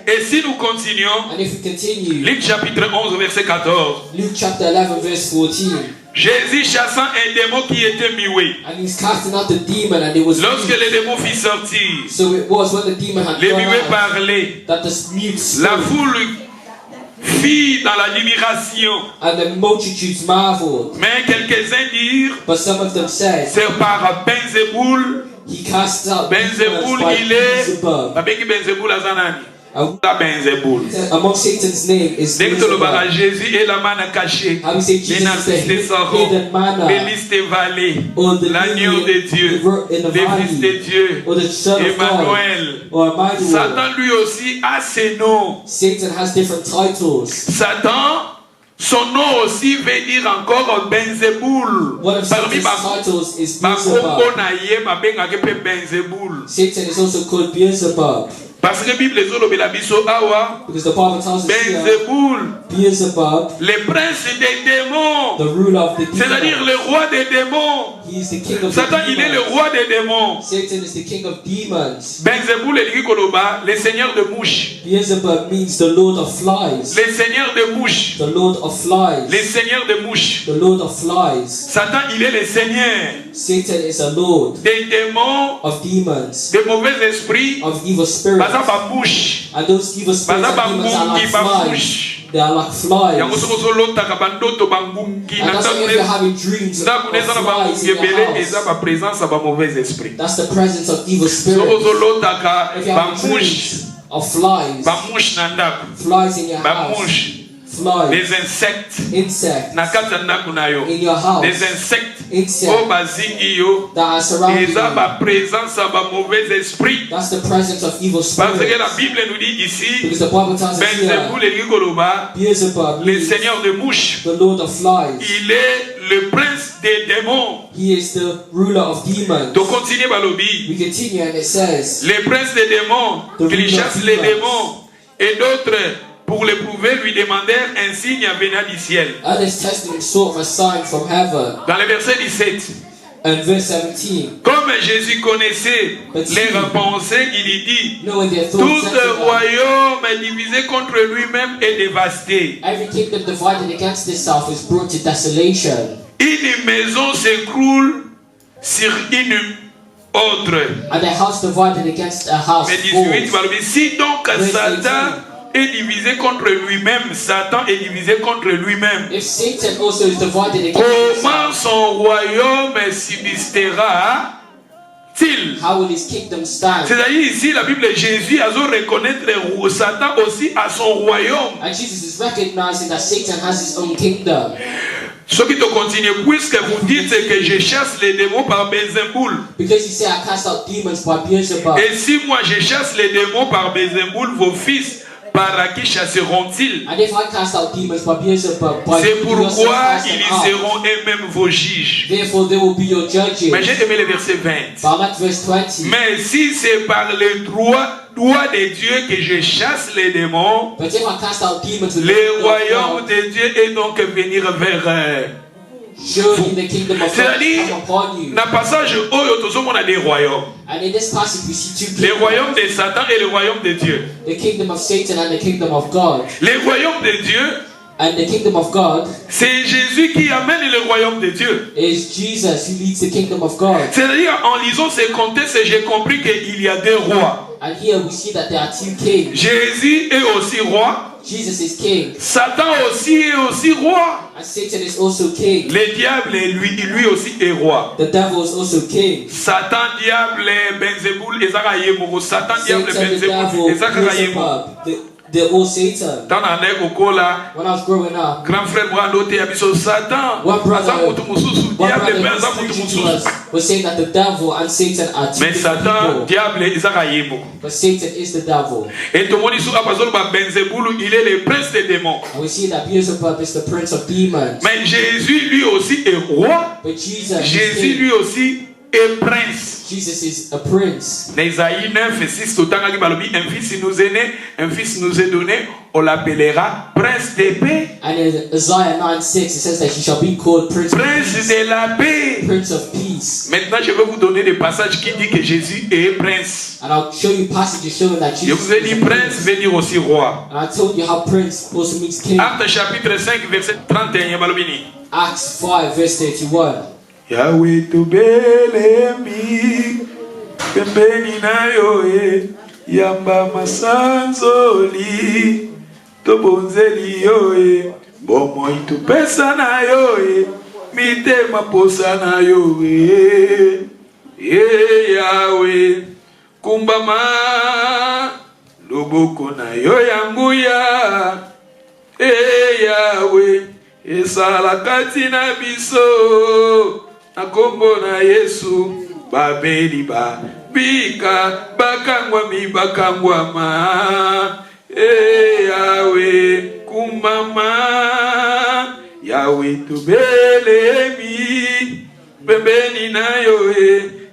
Et si nous continuons, And if we continue, Luc chapitre 11, verset 14. Luke chapter 11 verse 14, Jésus chassant un démon qui était muet. and he's casting out the demon, and it was Lorsque mute. le démon fit sortir, So it was when the demon had les gone muets out parlaient. that the mute La spoke, foule fit dans l'admiration. and the multitudes marveled. Mais quelques-uns dirent, But some of them said, c'est par Benzeboul. he cast out Benzeboul, demons by il est. Beelzebub. Babeki Benzeboul azanani. And La Benzeboul. among Satan's name is Dès que tu le Beelzebub. à Jésus et la manne cachée, How we say les Jesus is the narcisses sorrow, hidden manna, les listes vallées, or the l'agneau lily de Dieu, in the les fils de valley, Dieu, or the son of God, Emmanuel. or Emmanuel. Satan lui aussi a ses noms. Satan has different titles. Satan, son nom aussi veut dire encore Benzeboul. One of Parmi Satan's titles is Bakombo Beelzebub. na ye babengaki mpe Benzeboul. Satan is also called Beelzebub. Parce que Bible ezolobela biso awa Because the Bible tells us here, Benzeboul, Beelzebub, le prince des démons, the ruler of the c'est-à-dire demons. le roi des démons. He is the king of Satan, the il est le demons. roi des démons. Satan is the king of demons. Benzeboul elingi koloba, le seigneur de mouches. Beelzebub means the lord of flies. Le seigneur de mouches. The lord of Le flies. seigneur de mouches. The lord of flies. Satan, il est le seigneur Satan is a lord des démons, of demons, des mauvais esprits. of evil spirits. Baza ba mouche. And those evil spirits Baza and demons are bangungi like ba flies. mouche. They are like Yango flies. soko ozolotaka bandoto bangungi. And that's why if you're having dreams of Ndako neza na flies bangungi in your ebele eza house, ba présence ya ba mauvais esprits. that's the presence of evil Soko spirits. ozolotaka If you ba have mouche. dreams of flies, Ba mouche na ndako. flies in your Ba house, mouche. flies, Des insectes. insects Na kati ya ndako na yo. in your house, Des insectes. insects Oh bazingi yo. that are surrounding Eza you. ba présence ya ba mauvais esprits. That's the presence of evil Parce que la spirits. Bible nous dit ici, Because the Bible tells us here, Benzeboul elingi koloba, Beelzebub le means seigneur de mouches. the lord of flies. Il est le prince des démons. He is the ruler of demons. Donc continue balobi. We continue and it says, Les princes des démons, The qui ruler chassent of les demons. démons. Et d'autres, pour l'éprouver, lui demandèrent un signe venant du ciel. others tested him sought for a sign from heaven. Dans le verset 17, And verse 17. Comme Jésus connaissait But leurs pensées, il dit, knowing their tout thoughts, royaume divisé contre lui-même est dévasté. every kingdom divided against itself is brought to desolation. Une maison s'écroule sur une autre. And a house divided against a house Mais 18, falls. si donc Verse Satan est divisé contre lui-même, Satan est divisé contre lui-même, If Satan also is divided against comment himself, son royaume subsistera-t-il? how will his kingdom stand? C'est-à-dire ici, la Bible, Jésus a reconnaître Satan aussi à son royaume. And Jesus is recognizing that Satan has his own kingdom. Ce qui te continue, puisque vous dites que je chasse les démons par Bézemboul. Because you say I cast out demons by Beelzebub. Et si moi je chasse les démons par Bézemboul, vos fils par qui chasseront-ils? And if I cast out demons by Beelzebub, by C'est pourquoi yourself cast ils them out. seront eux-mêmes vos juges. Therefore they will be your judges. Mais j'ai aimé le verset 20. But I like verse 20. Mais si c'est par le droit de Dieu que je chasse les démons, But if I cast out demons with le the royaume de Dieu est donc venir vers surely the kingdom of God c'est-à-dire, come upon you. dans le passage Oyo, on a des royaumes. And in this passage we see two Le kingdoms. royaume de Satan et le royaume de Dieu. The kingdom of Satan and the kingdom of God. Le royaume de Dieu, And the kingdom of God c'est Jésus qui amène le royaume de Dieu. is Jesus who leads the kingdom of God. C'est-à-dire, en lisant ces contextes, j'ai compris qu'il y a deux rois. And here we see that there are two kings. Jésus est aussi roi. Jesus is king. Satan aussi est aussi roi. And Satan is also king. Le diable, lui aussi est roi. The devil is also king. Satan, diable, Benzeboul, Ezaka Yemoro. Satan, diable, Satan, the Benzeboul, devil, Ezaka Yemoro. Beelzebub, they're all Satan. Dans la neige au cola, When I was growing up, grand frère moi noté abiso Satan. one brother, Aza mutu mususu, one diable brother aza who was mutu preaching to us mususu. was saying that the devil and Satan are two Mais different Satan, people. diable, Ezaka Yemoro. But Satan is the devil. Et tout le monde ici, Abazol, Benzeboul, il est le prince des démons. And we see that Beelzebub is the prince of demons. Mais Jésus, lui aussi, est roi. But Jesus is Jésus, king. lui aussi, est prince. Jesus is a prince. Dans Isaïe 9 et 6, un fils nous est né, un fils nous est donné, on l'appellera prince de paix. And in Isaiah 9:6 it says that he shall be called Prince of Prince Peace. de la paix. Prince of Peace. Maintenant, je vais vous donner des passages qui disent que Jésus est prince. And I'll show you passages showing that Je Jesus vous ai dit is a prince prince. veut dire aussi roi. And I told you how prince also means king. Acte chapitre 5, verset 31, Balobini. Acts 5 verse 31. Yahweh tubelemi, pembeni nayo yamba masanzoli, tobonzeli yo bomo itupesa nayo mitema posa nayo Yahweh kumbama loboko nayo yanguya Yahweh esala kati na biso na kombo na Yesu babeli ba bika bakangwa ma Yahweh kumama Yahweh tubelemi pembeni nayo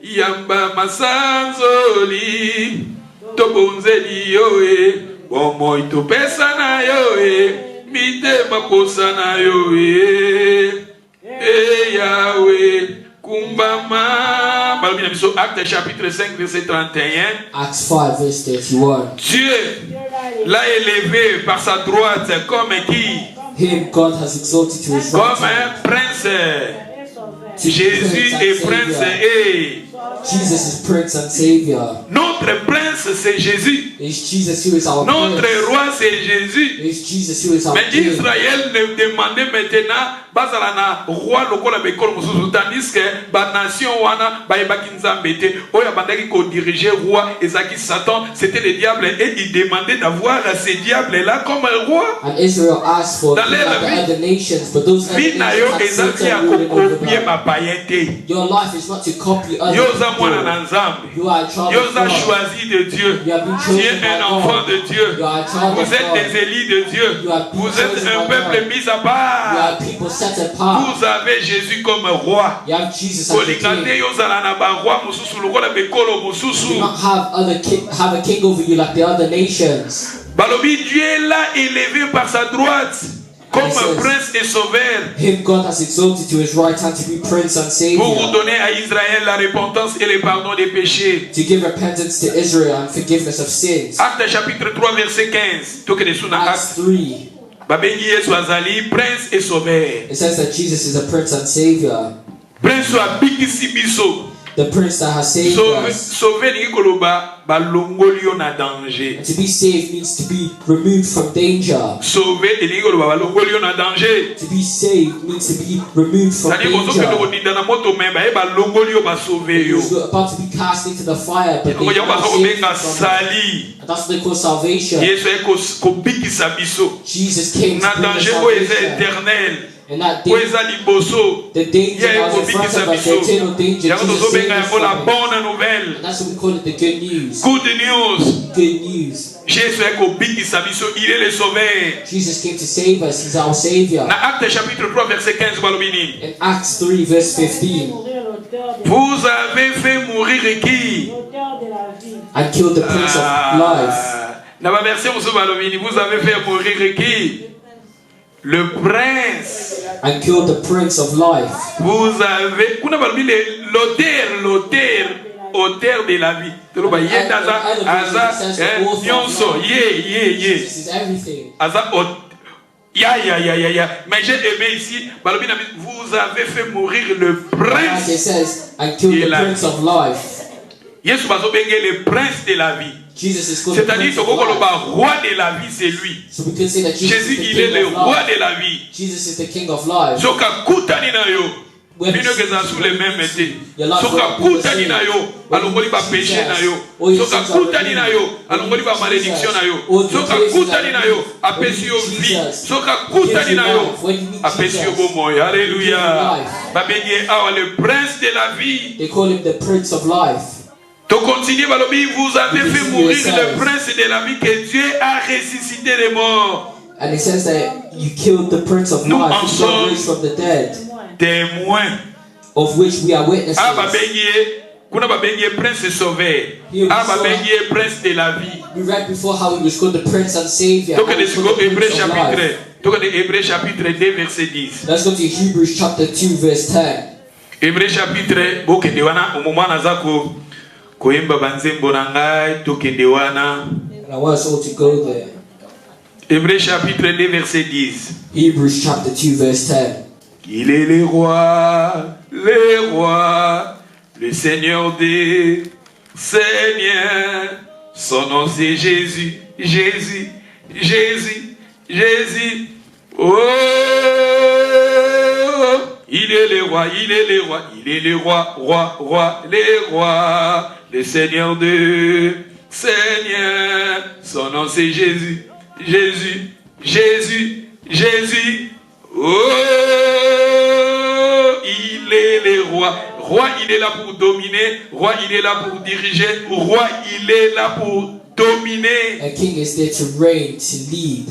yamba masanzoli tobonzeli yo bomo itopesa nayo mitema posa nayo Yahweh kumbama. Acte chapitre 5 verset 31. Acts 5 verse 31. Dieu l'a élevé par sa droite comme qui? Him God has exalted to his Comme right un hand. prince. Jésus est prince et Jesus is Prince and Savior. notre prince c'est Jésus. It's Jesus who is our Notre prince. roi c'est Jésus. It's Jesus who is our Mais king. Israël ne demandait maintenant bazala na roi lokola bekolo mususu tandis que ba nation wana ba ebaki nzambe te oya bandaki ko diriger roi ezaki Satan, c'était le diable et il demandait d'avoir ces diables là comme roi. And Israel asked for Dans like the leur vie, other nations, but those other Vie na nations yo had ezaki ya Satan ruling over kopier them. ma païen te. Your life is not to copy other Yoza mwana people. na nzambe. You are a child of Yoza God. choisi de Dieu. You have been Tu es chosen by un enfant God. de Dieu. You are a child Vous of êtes God. des élus de Dieu. You have been Vous êtes chosen un by peuple God. mis à You part. are people set apart. Vous avez Jésus comme roi. You have Jesus as the Kolingate king. yozala na ba roi mususu lokola bekolo You mususu. do not have a king over you like the other nations. Balobi Dieu l'a élevé par sa droite. comme says, prince et sauveur, him God has exalted to his right hand to be Prince and pour Savior, donner à Israël la repentance et le pardon des péchés. to give repentance to Israel and forgiveness of sins. Acte chapitre 3 verset 15. Toke de suna Acts acte. 3, Babengi Yesu azali prince et sauveur. it says that Jesus is a Prince and Savior, Prince wa bikisi biso. the Prince that has saved us. Sauver ni koloba balongoli yo na danger. And to be saved means to be removed from danger. Sauver ni koloba balongoli yo na danger. To be saved means to be removed from C'est-à-dire qu'on danger. peut dinda na moto même ba balongoli yo ba sauver yo. You're about to be cast into the fire, but Ngo they ya ba are ko saved benga from it. sali. And that's what they call salvation. Yesu ko bikisa biso. Jesus came to Na bring us danger o est salvation. éternel. And that O day, eza liboso. the danger Yeah, that was in front of us, the eternal danger, Yango Jesus saved tozobenga us yango la from it. bonne nouvelle. And that's what we call it, the good news. Good news. Good news. Jésus est kobikisa biso, il est le sauveur. Jesus came to save us. He's our Savior. Na Acte chapitre 3 verset 15 balobi nini? In Acts 3 verse 15, Vous avez fait mourir qui? L'auteur de la vie. and killed the Prince of Life. Na ba verset mosusu balobi nini? Vous avez fait mourir qui? Le prince. And killed the Prince of Life. Vous avez kuna balobi l'auteur de la vie. Toloba ye aza nyonso ye. Jesus is everything. Aza ya. Mais j'ai aimé ici, balobi na vous avez fait mourir le As it prince. says, and killed the Prince of Life. Yesu bazobenge le prince de la vie. Jesus is called the C'est-à-dire Prince of tokokoloba Life. roi de la vie, c'est lui. So we can say that Jesus Jésus, is the il est King le of roi life. de la vie. Jesus is the King of life. Soka kutani na yo. Bino keza sous les mêmes métiers. Soka kutani na yo. Alongoli ba péché na yo. Soka kutani na yo. Alongoli ba malédiction na yo. Soka kutani na yo. Apesi yo vie. Soka kutani na yo. Apesi yo bomoi. Alléluia. Babengi awa le prince de la vie. They call him the Prince of Life. To continuer, Balobi, vous avez fait mourir le prince de la vie que Dieu a ressuscité des morts. And it says that you killed the Prince of Nous Life, en who was sommes raised from the dead, témoins. of which we are witnesses. Ah, babengi, kuna babengi prince sauveur. Ah, babengi prince de la vie. We read before how he was called the Prince and Savior. Donc, and he was les called the Hébreux Prince of chapitre, Life. donc les Hébreux chapitre 2 verset 10. Let's go to Hebrews chapter 2 verse 10. Hébreux chapitre, bokende wana, au moment nazako, koyemba banzembo na ngai, tokende wana. And I want us all to go there. Hébreux chapitre 2 verset 10. Hebrews chapter 2 verse 10. Il est le roi, le Seigneur des Seigneurs. Son nom c'est Jésus, Jésus. Oh, il est le roi, le Seigneur des Seigneurs. Son nom c'est Jésus, Jésus. Oh, il est le roi. Roi, il est là pour dominer. Roi, il est là pour diriger. Roi, il est là pour dominer. A king is there to reign, to lead.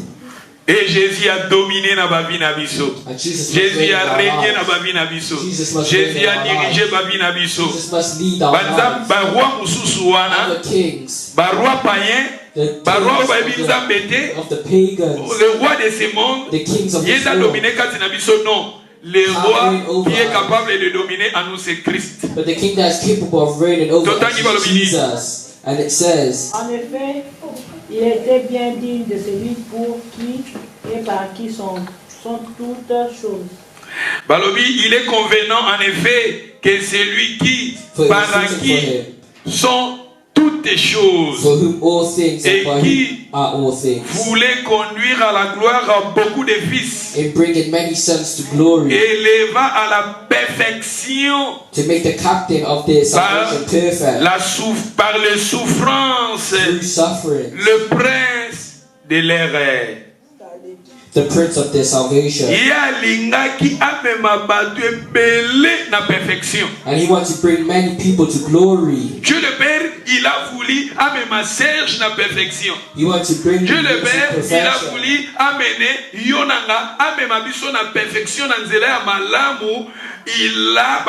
Et Jésus a dominé na babi na biso. And Jesus must Jésus reign in a our régné lives. na babi na biso. Jesus must Jésus reign in a our dirigé lives. babi na biso. Jesus must lead our Banza lives. ba roi mususu wana, Other kings, ba roi païen, the ba roi ba kings binzambe te, of the pagans, le roi de ce monde. the kings of Il this a world. dominé kati na biso non. Le roi qui est capable de dominer à nous c'est Christ. But the king that is capable of reigning over us Totangi is balobini. Jesus. And it says, En effet, il était bien digne de celui pour qui et par qui sont toutes choses. Balobi, il est convenant en effet que c'est lui qui, for par it is qui written sont toutes les choses, for him all things Et and by qui him are all things, voulait conduire à la gloire à beaucoup de fils, in bringing many sons to glory, éleva à la perfection to make the captain of their salvation perfect par les souffrances, through suffering, le prince de l'air. the prince of their salvation. Et alingaki amema batu ebele na perfection. And he wants to bring many people to glory. Dieu le Père, il a voulu amener Serge na perfection. He wants to bring Dieu people le to Père, il a perfection. voulu amener Yonanga, amener biso na perfection na nzela ya malamu. Il a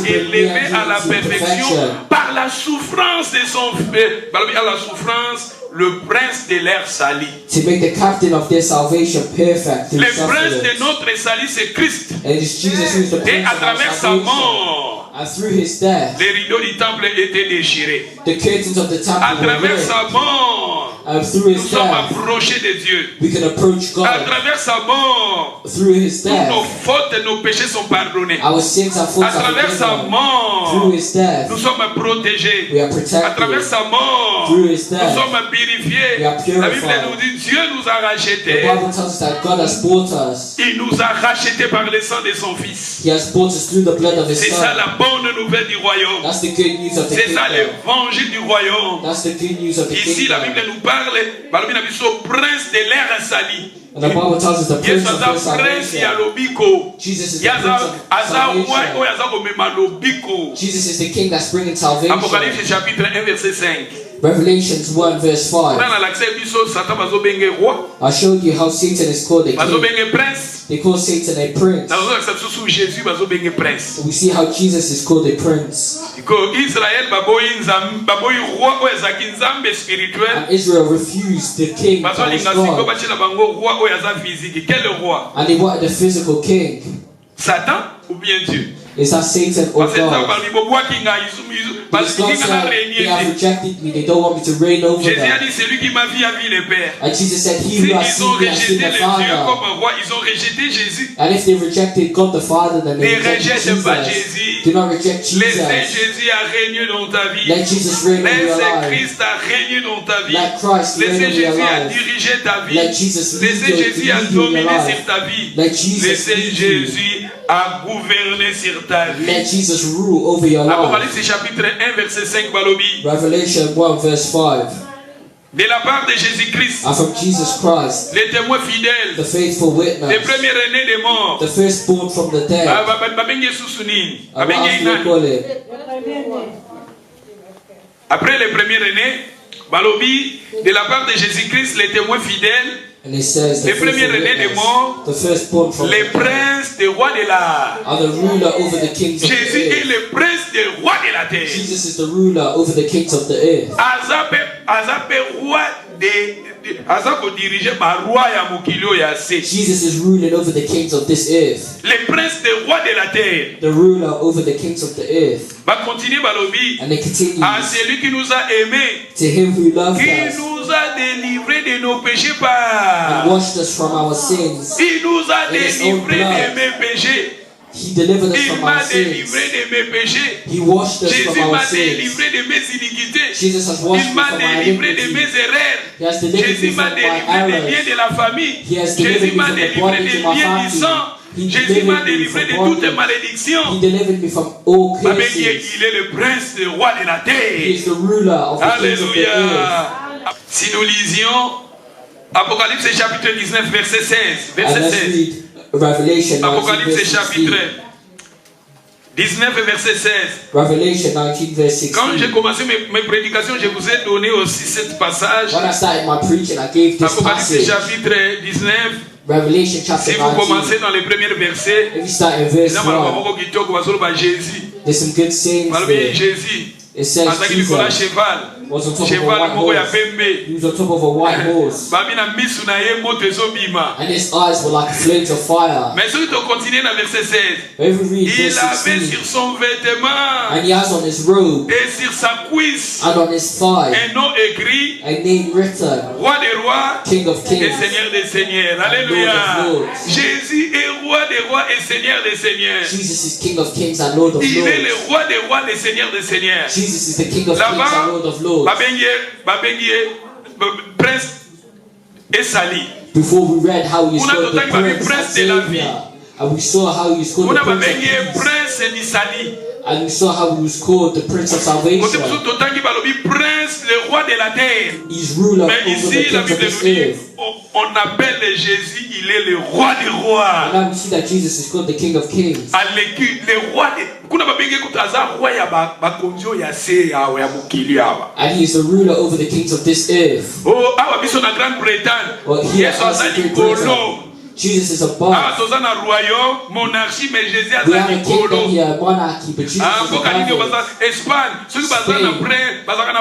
élevé à la perfection par la souffrance de son frère, à la souffrance le prince de l'air sali. to make the captain of their salvation perfect through Le prince sufferings. de notre salut, c'est Christ. And it's Jesus who is the Et prince à of our travers sa salvation. mort, And through his death, les rideaux du temple étaient déchirés. the curtains of the À temple were travers ripped. sa mort, And through nous his sommes death, approchés de Dieu. we can approach À God. travers sa mort, Through his toutes nos death, fautes et nos péchés sont pardonnés. our sins and À faults are travers sa forgiven. mort, Through his death, nous sommes protégés. we are À travers protected. sa mort, Through his nous death, sommes purifiés. we are purified. La Bible nous dit Dieu nous a The rachetés. Bible tells us that God has bought us. Il nous a rachetés par le sang de son Fils. He has bought us through the blood of his C'est ça Son. la bonne nouvelle du royaume. That's the good news of the C'est ça kingdom. l'évangile du royaume. That's the good news of the Ici, la kingdom. Bible nous parle, balobi na biso prince de l'air sali. And the Bible tells us the Yesu prince of aza their prince ya salvation. lobiko. Jesus is the Ye prince aza of roi salvation. oyo aza komema lobiko. Jesus is the king that's bringing salvation. Apocalypse chapitre 1 verset 5. Revelations 1 verse 5. Dans l'accès biso Satan bazobenge roi, I showed you how Satan is called a king. bazobenge prince. They call Satan a prince. Dans l'accès biso sous Jésus bazobenge prince. We see how Jesus is called a prince. Iko Israël baboyi nzambe, baboyi roi oyo ezaki nzambe spirituel. And Israel refused the king that was Bazolinga siko God. bachela bango roi oyo aza physique. Quel roi? And they wanted a physical king. Satan ou bien Dieu? Is that Satan or Parce que God? parce Because God said, they have que rejected me, they don't want me to reign over Jésus a them. dit, celui qui m'a vu a vu le Père. And Jesus said, he Si who has ils ont seen me has rejeté seen le the Dieu Father. comme roi, ils ont rejeté Jésus. And if they rejected God the Father, then they Ne rejected rejette pas Jesus. Jésus. Do not reject Laissez Jesus. Jésus à régner dans ta vie. Let Jesus reign in your Laissez life. Christ à régner dans ta vie. Let Christ reign Laissez in your Jésus à life. diriger ta vie. Let Jesus lead Laissez Jésus à you in your dominer life. sur ta vie. Let Jesus Laissez lead you. Jésus à gouverner sur ta vie. Let Jesus rule over your life. Apocalypse chapitre 1 verset 5 balobi. Revelation 1 verse 5. De la part de Jésus-Christ, And from Jesus Christ, les témoins fidèles, the faithful les witness, premiers aînés des morts. the firstborn from the dead. Babenge Sousouni, And what babenge else do we Inani. call it? Après les premiers aînés, balobi, de la part de Jésus-Christ, les témoins fidèles, And it says the les premiers faithful aînés des witness, morts, the firstborn from les the dead, princes des rois de la. are the ruler over the kings of the Jésus est earth. le prince des rois de la terre. Jesus is the ruler over the kings of the earth. Azape roi azako dirige ba roi ya mokili oyo ya se. Jesus is ruling over the kings of this earth. Les princes des rois de la terre. The ruler over the kings of the earth. Va continuer balobi. And it continues. À celui qui nous a aimés, To him who loved qui us nous a délivrés de nos péchés and par. washed us from our sins. Il nous a In his own délivrés blood. de mes péchés. He delivered us Il from m'a our sins. délivré de mes péchés. He washed us Jésus from our m'a sins. délivré de mes iniquités. Jesus has washed Il me m'a from my délivré de mes iniquities. erreurs. He has delivered Jésus me m'a from my délivré des biens errors. de la famille. He has Jésus delivered me m'a from the délivré bondage des of my biens du family. sang. He Jésus m'a delivered me délivré de from toutes bondage. malédictions. He delivered me from all Babengye, curses. il est le prince, le roi de la He terre. is the ruler of the kings of the earth. Alléluia. Si nous lisions Apocalypse chapitre 19 verset 16. And Verset let's 16. read Revelation 19 Apocalypse verse chapitre 16. 19 verset 16. Revelation 19 verse 16. Quand j'ai commencé mes prédications, je vous ai donné aussi cette passage. When I started my preaching, I gave this Apocalypse passage. chapitre 19. Revelation Si chapter vous commencez 19. dans les premiers versets, If you start in verse là, malgré 1, beaucoup qui toquent, on va Jésus. there's some good sayings Malgré there. Jésus. It says Azaki Nicolas Jesus cheval. was on top of a Cheval white moko ya horse. pembe. He was on top of a white horse. Babi na misu na ye moto ezobima. And his eyes were like flames of fire. Mais si tu continues dans verset 16, If we read il verse avait 16, sur son vêtement and he has on his robe et sur sa cuisse and on his thigh un nom écrit a name written, Roi des rois King of et Kings. Seigneur des seigneurs. Alléluia. Lord of Lords. Jésus est roi des rois et Seigneur des seigneurs. Jesus is King of Kings and Lord of Il est le Lords. roi des rois et Seigneur des seigneurs. Jesus is the King of Kings and Là-bas, Lord of Lords. prince et sali. Before we read how he is Kuna called the totali babi Prince and prince de la Savior, and we saw how he is called the Kuna Prince of babengi Peace, prince ni sali. and we saw how he was called the Prince of Côté Salvation. mosusu totangi balobi prince le roi de la terre. He's ruler Mais over the ici la kings of Bible this nous dit earth. on appelle Jésus, il est le roi des rois. And now we see that Jesus is called the King of Kings. Aleki le roi de kuna babengi kutaza roi ya bakonzi ya se ya mokili awa. And he is the ruler over the kings of this earth. Oh awa biso na Grande-Bretagne. Well, here Yesu us azali in Great kolo. Britain, Jesus is Ah, above. toza na royaume, monarchie, mais Jésus We aza have a kingdom likolo. here, monarchy, but Jesus Ah, is mboka nini above. baza Espagne, soki baza na prince, bazaka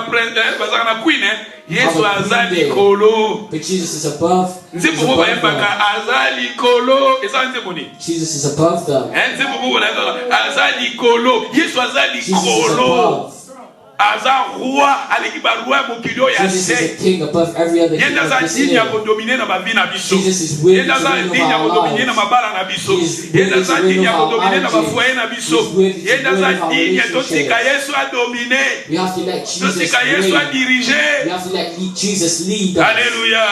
na queen, Yesu aza likolo. But Jesus is above. Nzembo He's bo above bayembaka them. aza likolo, eza nzembo nini? Jesus is above them. Nzembo bo bayembaka aza likolo, Yesu aza Jesus is likolo. above. Aza roi, aleki ba roi mokili oyo ya Jesus is se. a king above every other king Yenda of za this digne ya earth. kodomine na bavi na biso. Jesus is willing Yenda to za reign digne over ya our kodomine na lives. mabala na biso. He is Yenda willing za to reign digne ya over our kodomine na marriages. bafoye na biso. He is willing to Yenda reign za over our digne relationships. totika Yesu adomine. We have to let Jesus Totika Yesu reign. adirige. We have to let Jesus lead us. Alléluia.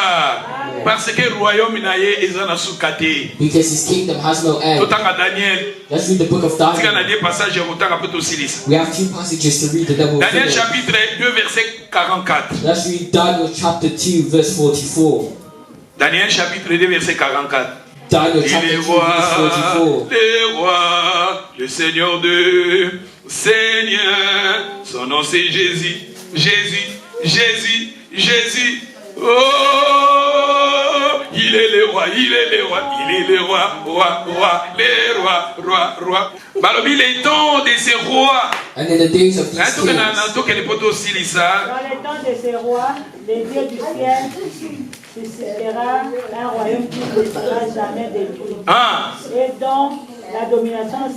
Parce que royaume na ye eza na sukate. Because his kingdom has no end. Totanga Daniel. Let's read the book of Tika na Daniel. die passage ya kotanga pe tosilisa. We have 2 passages to read, and then we'll Daniel finish. chapitre 2 verset 44. Let's read Daniel chapter 2 verse 44. Daniel chapitre 2 verset 44. Daniel Il chapter est 2 roi, verse 44. les rois, le Seigneur de Seigneur. Son nom c'est Jésus, Jésus, Jésus, Jésus. Oh, il est le roi, il est le roi, il est le roi, roi, roi, les rois, roi, roi. Balobi les temps de ces rois. And in the days of these Hein, tout que na kings, tout que les potos silisa. Dans les temps de ces rois, les dieux du ciel suscitera un royaume qui ne sera jamais détruit. Hein, Et dont la domination ne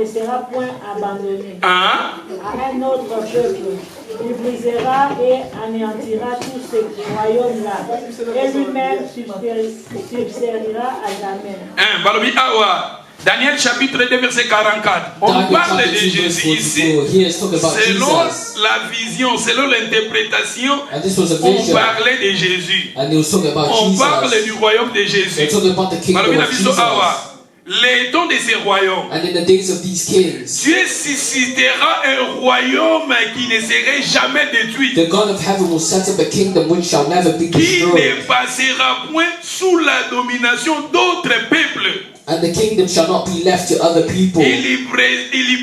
sera point abandonnée hein. à un autre peuple. Il brisera et anéantira tous ces royaumes-là. Et lui-même subsistera à jamais. Hein, Balobi awa. Daniel chapitre 2 verset 44. On Daniel parle chapter de 2 verse Jésus ici. 44. Here is talking about Selon Jesus. la vision, selon l'interprétation, And this was a on vision. parlait de Jésus. And it was talking about On parle Jesus. du royaume de They're Jésus. talking about the kingdom Balobi na of biso Jesus. awa. Les temps de ces royaumes, And in the days of these kings, Dieu suscitera un royaume qui ne serait jamais détruit, the God of heaven will set up a kingdom which shall never be qui ne destroyed. passera point sous la domination d'autres peuples. And the kingdom shall not be left to other people. Il y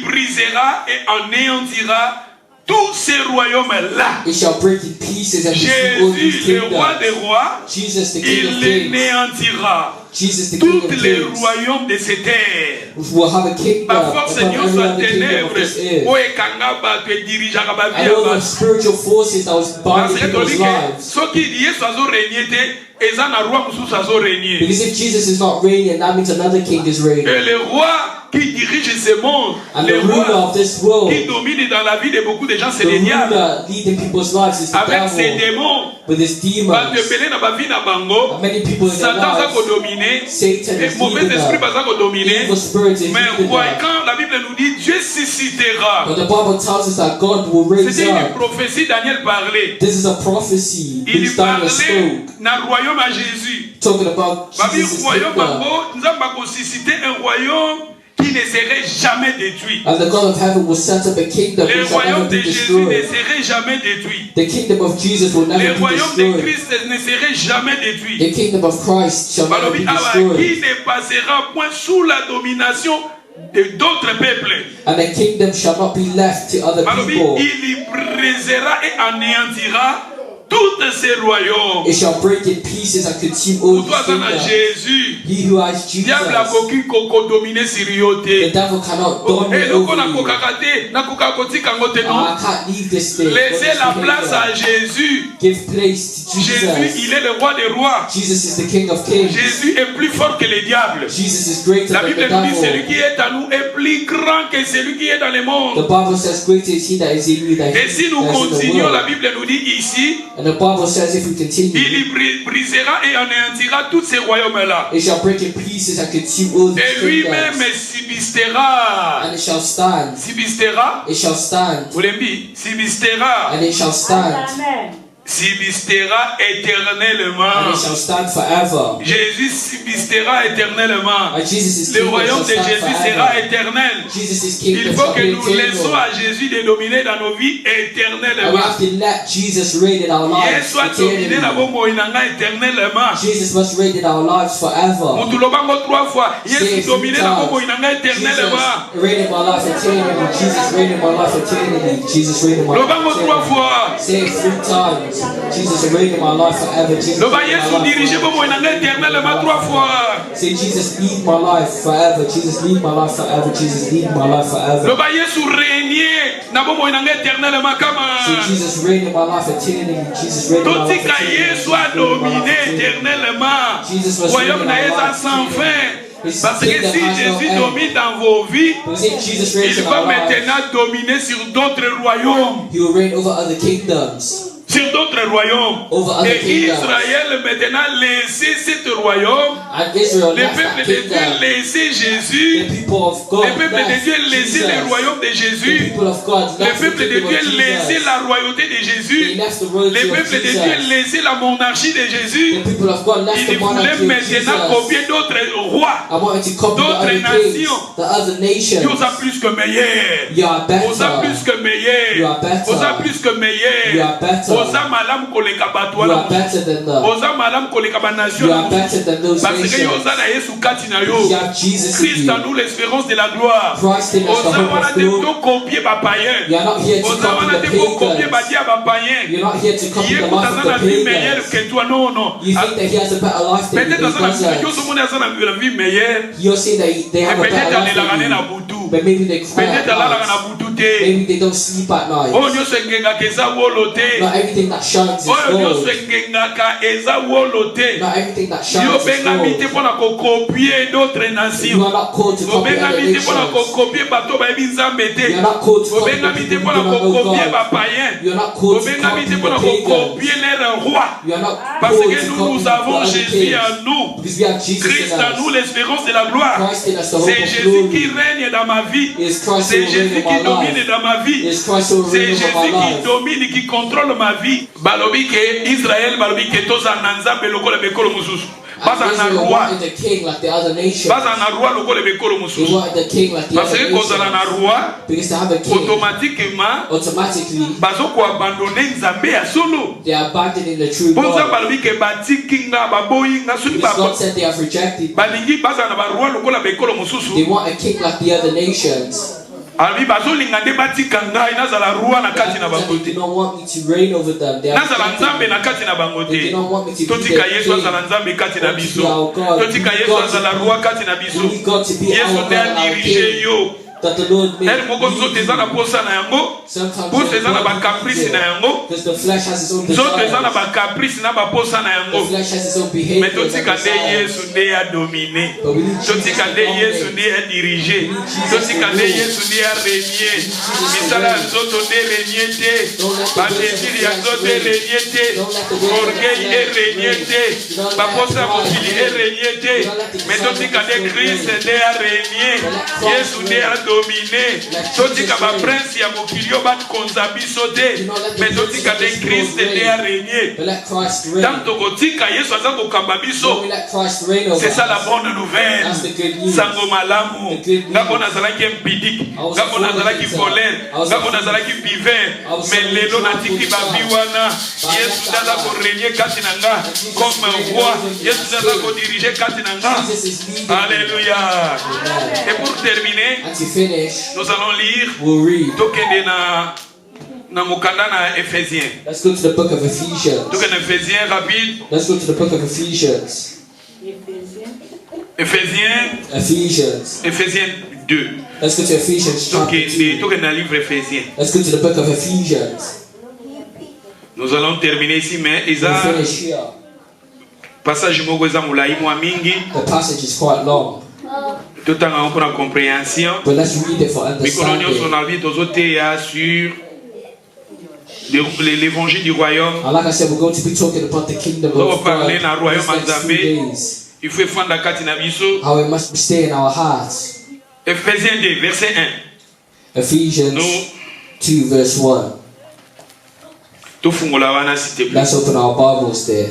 brisera et anéantira tous ces royaumes-là. It shall break in pieces and destroy all these Jésus, le roi des kingdoms. rois, Jesus, the King of il kings. néantira Jesus, the King tous of les kings. royaumes de cette terre. Will have a kingdom Ba upon force every nyonso ya other kingdom of this ténèbres earth. oyo ekanga bato edirijaka bavi And ya all the bato. spiritual forces that was Parce binding que people's tolike lives. soki Yesu azoregne te eza na roi mosusu azoregne. Because if Jesus is not reigning, that means another king is reigning. Et le roi qui dirige ce monde, And le the ruler roi of this world, qui domine dans la vie de beaucoup de gens, c'est the le diable. ruler leading people's lives is the Avec ses devil démons, with his bato demons. ebele na bavi na bango, And many people in their Satan aza lives, kodomine, Satan et is mauvais leading esprit them. baza kodomine. Evil spirits is Mais leading roi, them. quand la Bible nous dit Dieu suscitera, But the Bible tells us that God will raise c'était une up. prophétie, Daniel parlait. This is a prophecy Il which Daniel parlait spoke, na royaume à Jésus. talking about Babi Jesus' royaume kingdom. bango, nous avons suscité un royaume qui ne serait jamais détruit. And the God of heaven will set up a kingdom Le which shall never royaume de be Jésus ne destroyed. serait jamais détruit. The kingdom of Jesus will Le never be royaume de destroyed. Christ ne serait jamais détruit. The kingdom of Christ shall never Balobi be awa, destroyed. qui ne passera point sous la domination de d'autres peuples. And the kingdom shall not be left to other Balobi, people. il y brisera et anéantira tous ces royaumes. It shall break in pieces and consume all Pour toi, these ça na kingdoms. Jésus. He who has Diable Jesus, akoki kodomine sur yo the te. devil cannot dominate Eloko over you. nakokaka te, nakoka kotika ngo te non. I can't leave this thing. Laissez la place à Jésus. Give place to Jésus, Jesus. il est le roi des rois. Jesus is the King of kings. Jésus est plus fort que le diable. Jesus is greater La than Bible the nous dit celui devil. qui est à nous est plus grand que celui qui est dans le The monde. Bible says, greater is he that is in you than Et he si nous that is in the continuons, la world. Bible nous dit ici, And the Bible says if we continue, il y brisera et anéantira tous ces royaumes-là. it shall break in pieces and consume all Et these lui-même kingdoms. subsistera. And it shall stand. Subsistera. It shall stand. Vous l'aimez dit? Subsistera. And it shall stand. Amen. Subsistera And éternellement. it shall stand forever. Jésus subsistera éternellement. And Jesus' Le kingdom royaume shall de stand Jésus sera forever. éternel. Jesus' Il kingdom faut shall que be nous laissons eternal. à Jésus de dominer dans nos vies And we éternellement. have to let Jesus reign in our lives Yesu adomine na eternally. bomoi na ngai éternellement. Jesus must reign in our lives forever. Mutu lobango 3 fois. Say Yesu it domine 3 na times. bomoi na ngai éternellement. Jesus reign in my life eternally. Jesus reign in my life eternally. Jesus reign in my life Lobango 3 eternally. fois. Say it 3 times. Jesus, reign in my life forever. Jesus, Loba reign in Yesu my life dirige forever. bomo inanga éternellement 3 fois. Say, Jesus, lead my life forever. Jesus, lead my life forever. Jesus, lead my life forever. Loba Yesu régner na bomo inanga éternellement kama. Say, Jesus, reign in my life eternally. Jesus, reign in my life Totika Yesu a dominé éternellement. Royaume na Eza sans fin. Parce que si Jésus domine dans vos vies, il va maintenant dominer sur d'autres royaumes. He will reign over other kingdoms. Sur d'autres royaumes. Et Israël maintenant laissé ce royaume. Le peuple de Dieu laissé Jésus. Le peuple de Dieu laissé le royaume de Jésus. Le peuple de Dieu laissé la royauté de Jésus. Le peuple de Dieu laissé la monarchie de Jésus. Il voulait maintenant copier d'autres rois, d'autres nations. Vous a plus que meilleur. Vous a plus que meilleur. Vous a plus que meilleur. Oza malam koleka bato wana. Oza malam koleka ba nation. Parce que yoza na Yesu kati na yo. Christ en nous l'espérance de la gloire. Oza wana te to copier ba païen. Oza wana te ko copier ba dia ba païen. Yé kutaza na vie meilleure que toi, non non. Peut-être dans la vie yo so mona za na vie meilleure. Peut-être dans la rane na butu. Peut-être dans la rane na butu te. Maybe they don't sleep at night. Oh nyo sengenga keza wolo te. Not everything that shines is gold. Not everything that shines is gold. You are not called to copy other nations. You are not called to copy the people of God. You are not called to copy the pagans. You are not Parce called que to nous copy avons other Jésus kings. en nous. Because we have Jesus Christ in en nous, us. l'espérance de la gloire. Christ in us, the hope C'est of Jésus glory. qui règne dans ma vie. It's Christ C'est who will Jésus reign qui in my domine life. dans ma vie. It's Christ who will C'est reign Jésus over my qui life. domine, qui contrôle ma vie. Balobi ke Israël, balobi ke toza nanzambe lokola bekolo mususu. Baza na Israel roi. wanted the king like the other nations. Baza na roi lokola bekolo They mususu. wanted the king like the Parce other que kozala na nations. roi, Because to have a king, automatiquement, automatically, bazo ko abandonner nzambe ya solo. they are abandoning the true Boza God. balobi ke batiki nga baboyi nga soki Because ba God said they have rejected. balingi baza na ba roi lokola bekolo They mususu. want a king like the other nations. Albi bazolinga nde batika ngai nazala roi na kati na bango They te. do not want me to reign over them. They are Nazala nzambe na kati na bango They te. do not want me to be Totika their Yesu king. azala nzambe kati na Want to biso. be our God. Totika We Yesu need azala God to- roi kati na biso. We need God to be Yesu our nde God, our adirige king. yo. That the Lord made. Eri moko nzoto eza na posa na yango. Sometimes Posa eza na bakaprice na yango. because the flesh has its own Nzoto eza na desires. bakaprice na baposa na The yango. flesh has its own Mais behavior and totika nde desires. Yesu nde ya domine. But we need Jesus Totika to nde Yesu dominate. nde ya dirige. Totika nde Yesu nde ya renie. Misala ya nzoto nde renie te. Badesiri ya nzoto renie te. Orgueil renie te. Baposa mokili renie te. Mais totika nde Christ nde ya renie. Yesu nde ya domine. Totika ba prince ya mokili yo bakonza biso te. Mais totika nde Christ nde ya renie. But let Christ reign. Tant tokotika Yesu aza kokamba When biso. we let Christ reign over C'est ça la us. bonne nouvelle. That's the good news. Sango malamu. The good news. Ngako nazalaki impidique. Ngako nazalaki colère. Ngako nazalaki bivin. Mais lelo natiki babi wana. Yesu naza korenie kati na nga. Comme roi. Yesu naza kodirige kati na nga. Jesus is leading. Alléluia. Amen. Et pour terminer, And to finish, nous allons lire. we'll read. Tokende na mokanda na Éphésiens. Let's go to the book of Ephesians. Tokende na Éphésiens rapide. Let's go to the book of Ephesians. Éphésiens. Éphésiens 2. Let's go to Ephesians chapter 2. Tokende na livre Éphésiens. Let's go to the book of Ephesians. Nous allons terminer ici, mais We'll Isa, finish here. passage moko eza molai mwa mingi, The passage is quite long, totanga ngo mpona compréhension. but let's read it for Mikolo nyonso understanding. na vie tozoteya sur l'évangile du royaume. And like I said, we're going to be talking about the kingdom Nous allons of God parler na royaume these next few Nzambe. days. Il faut efanda kati na biso. How it must stay in our hearts. Éphésiens 2, verset 1. Ephesians Nous 2 verse 1. tofungola wana s'il te plaît. Let's open our Bibles there.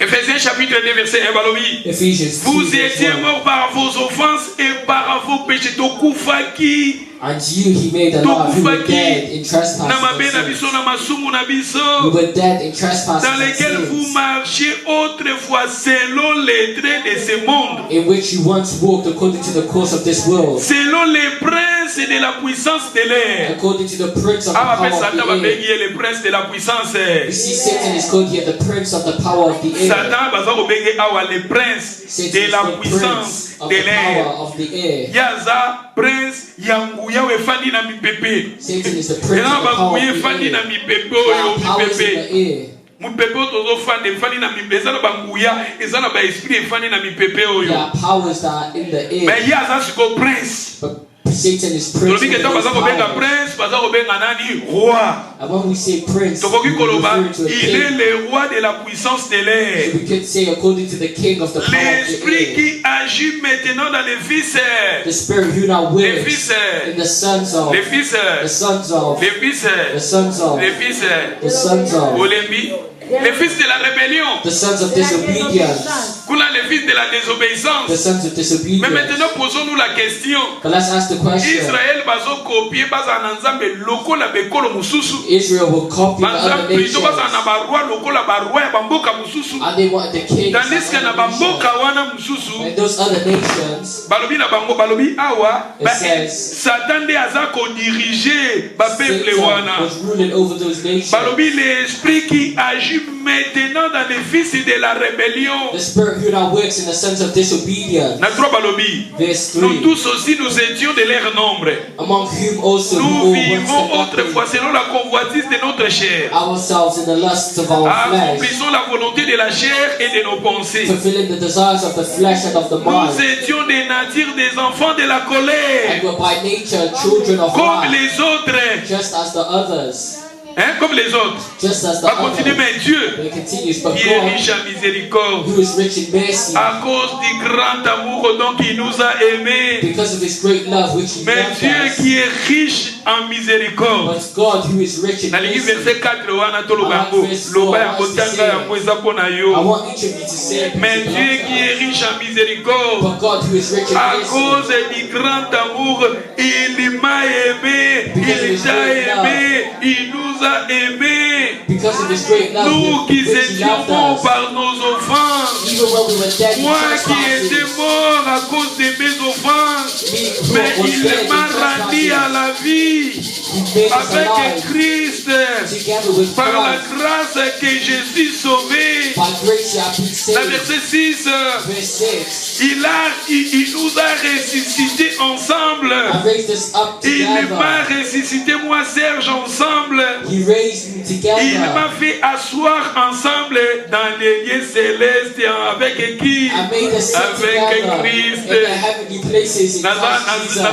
Éphésiens chapitre 2, verset 1 balobi. Ephesians 2 Vous verse étiez 1. morts par vos offenses et par vos péchés. Tokufaki And you, he made alive. We were dead in trespasses na and mabe na sins. biso na masumu na biso We were dead in trespasses dans and lesquels vous sins, marchiez autrefois selon les traits de ce monde, in which you once walked according to the course of this world, selon les princes de la puissance de l'air. according to the prince of the Ah, power mais of Satan the va air. bénir le prince de la puissance. You see, Satan is called here the prince of the power of the air. Satan va bénir awa le prince Satan de is la the puissance prince of de the power l'air. of the air. Yaza prince yanguya wefandi na mipepe. Satan is the prince Ena of the power banguye of the fandi na air. mipepe There oyo are powers in mipepe. the air. Mupepe tozo fandi na mipepe. Eza na banguya, eza na ba esprit efandi na mipepe There oyo. are powers that are in the air. Mais yaza siko prince. But Satan is prince Tolobi of ke ta baza those kobenga powers. prince, baza kobenga nani? Roi. And when we say prince, Tokoki we koloba, refer to a il est king. le roi de la puissance de l'air. So we could say according to the king of the power of L'esprit the air. qui agit maintenant dans les fils, The spirit who now les works fils, in the sons of, les fils, the sons of, les fils, the sons of, les fils, the sons of, Olembi, les fils de la rébellion, the sons of disobedience, Kula les fils de la the désobéissance. sons of Mais disobedience. maintenant posons-nous la question. But let's ask the question. Israël bazo copier baza na nzambe lokola bekolo mususu. Israel will copy the Banza other plutôt baza na nations, baroi lokola baroi ya bamboka mususu. and they want the kings of Tandis que na other nations. bamboka wana mususu And those other nations, balobi na bango balobi awa It ba says, Satan nde aza kodirige bapeuple Satan wana. was ruling over those nations. Balobi l'esprit qui agit maintenant dans les fils de la rébellion. The spirit who now works in the sons of disobedience. Na trois balobi. Verse Nous 3. tous aussi nous étions de leur nombre. Among whom also Nous we all vivons once autrefois selon la convoitise de notre chair. ourselves in the lusts of our flesh, Accomplissons la volonté de la chair et de nos pensées. fulfilling the desires of the flesh and of the Nous mind, étions des natures des enfants de la and colère, were by nature children of comme wrath, les autres. just as the others. Hein, comme les autres. Just as the Va continuer, others. mais Dieu, But it continues, but qui est God, riche en miséricorde, who is rich in mercy, à cause du grand amour dont il nous a aimés. because of his great love which he Mais loved Dieu us, qui est riche en miséricorde. but God who is rich in Nalingi mercy. verset 4 wana toloba yango loba yango tanga yango eza mpona I yo. want each of you to say, Mais Dieu qui est riche en miséricorde, but God who is rich in à mercy, cause du grand amour, il m'a aimé, il t'a aimé, il nous a aimés. because of his great love, Nous qui which he étions loved morts us, par nos offenses, even when we were dead in moi qui étais trespasses, mort à cause de mes offenses, me mais who was il dead in m'a rendu à trespasses, la vie he made us avec alive Christ. together with Par la Christ. grâce que je suis sauvé. By grace you have been La saved. verset 6, Verse 6. il nous a ressuscités ensemble. I raised us up Il m'a together. ressuscité, moi Serge, ensemble. He raised me Il together. m'a fait asseoir ensemble dans les lieux célestes avec qui? I made us sit Avec together in Christ. the heavenly places in Christ Jesus.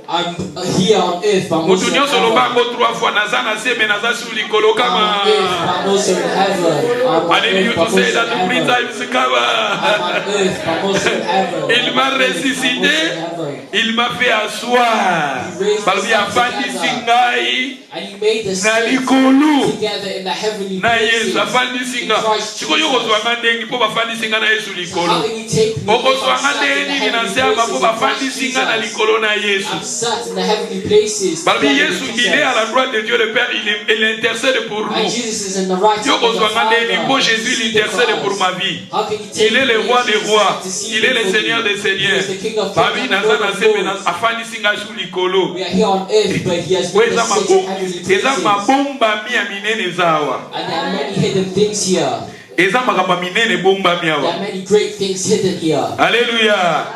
I'm here on earth, but I'm also Mutu in nyonso heaven. lobango 3 fois naza na se mais naza sur likolo I'm on earth, kama but I'm also in heaven. I'm on Alléluia, earth, but I'm tu also sais, dans in tout prix, heaven. ça, il se cava. I'm on earth, but I'm also in heaven. Il m'a I'm on earth, but I'm also ressuscité, in heaven. il m'a fait asseoir. Balobi afandisi ngai And he made us na sit likolo together in the heavenly na places. Yesu afandisi in nga. Christ Sikoyo Jesus. kozwanga ndenge mpo bafandisi nga na Yesu How likolo. can you take me if Okozwanga I'm sat ndenge in the nini na heavenly nsema places mpo in Christ bafandisi nga na Jesus? likolo na Yesu. I'm sat in the heavenly places. Balobi together Yesu, with il est à la Jesus. droite de Dieu le Père, il intercède pour And nous. Jesus is in the right Yo hand of the kozwanga ndenge mpo Father. Jésus See l'intercède the pour cross. ma vie. How can you take Il est le me roi if des Jesus rois. intercede Il est le for me? Seigneur des He seigneurs. is the King of Babi kings and naza Lord na of se me lords. afandisi nga sur likolo. We are here on earth, but he has Po made eza us sit in heavenly eza places. mabombami ya minene eza awa. And there are many hidden things here. Eza makambo ya minene ebombami There awa. are many great things hidden here. Alléluia.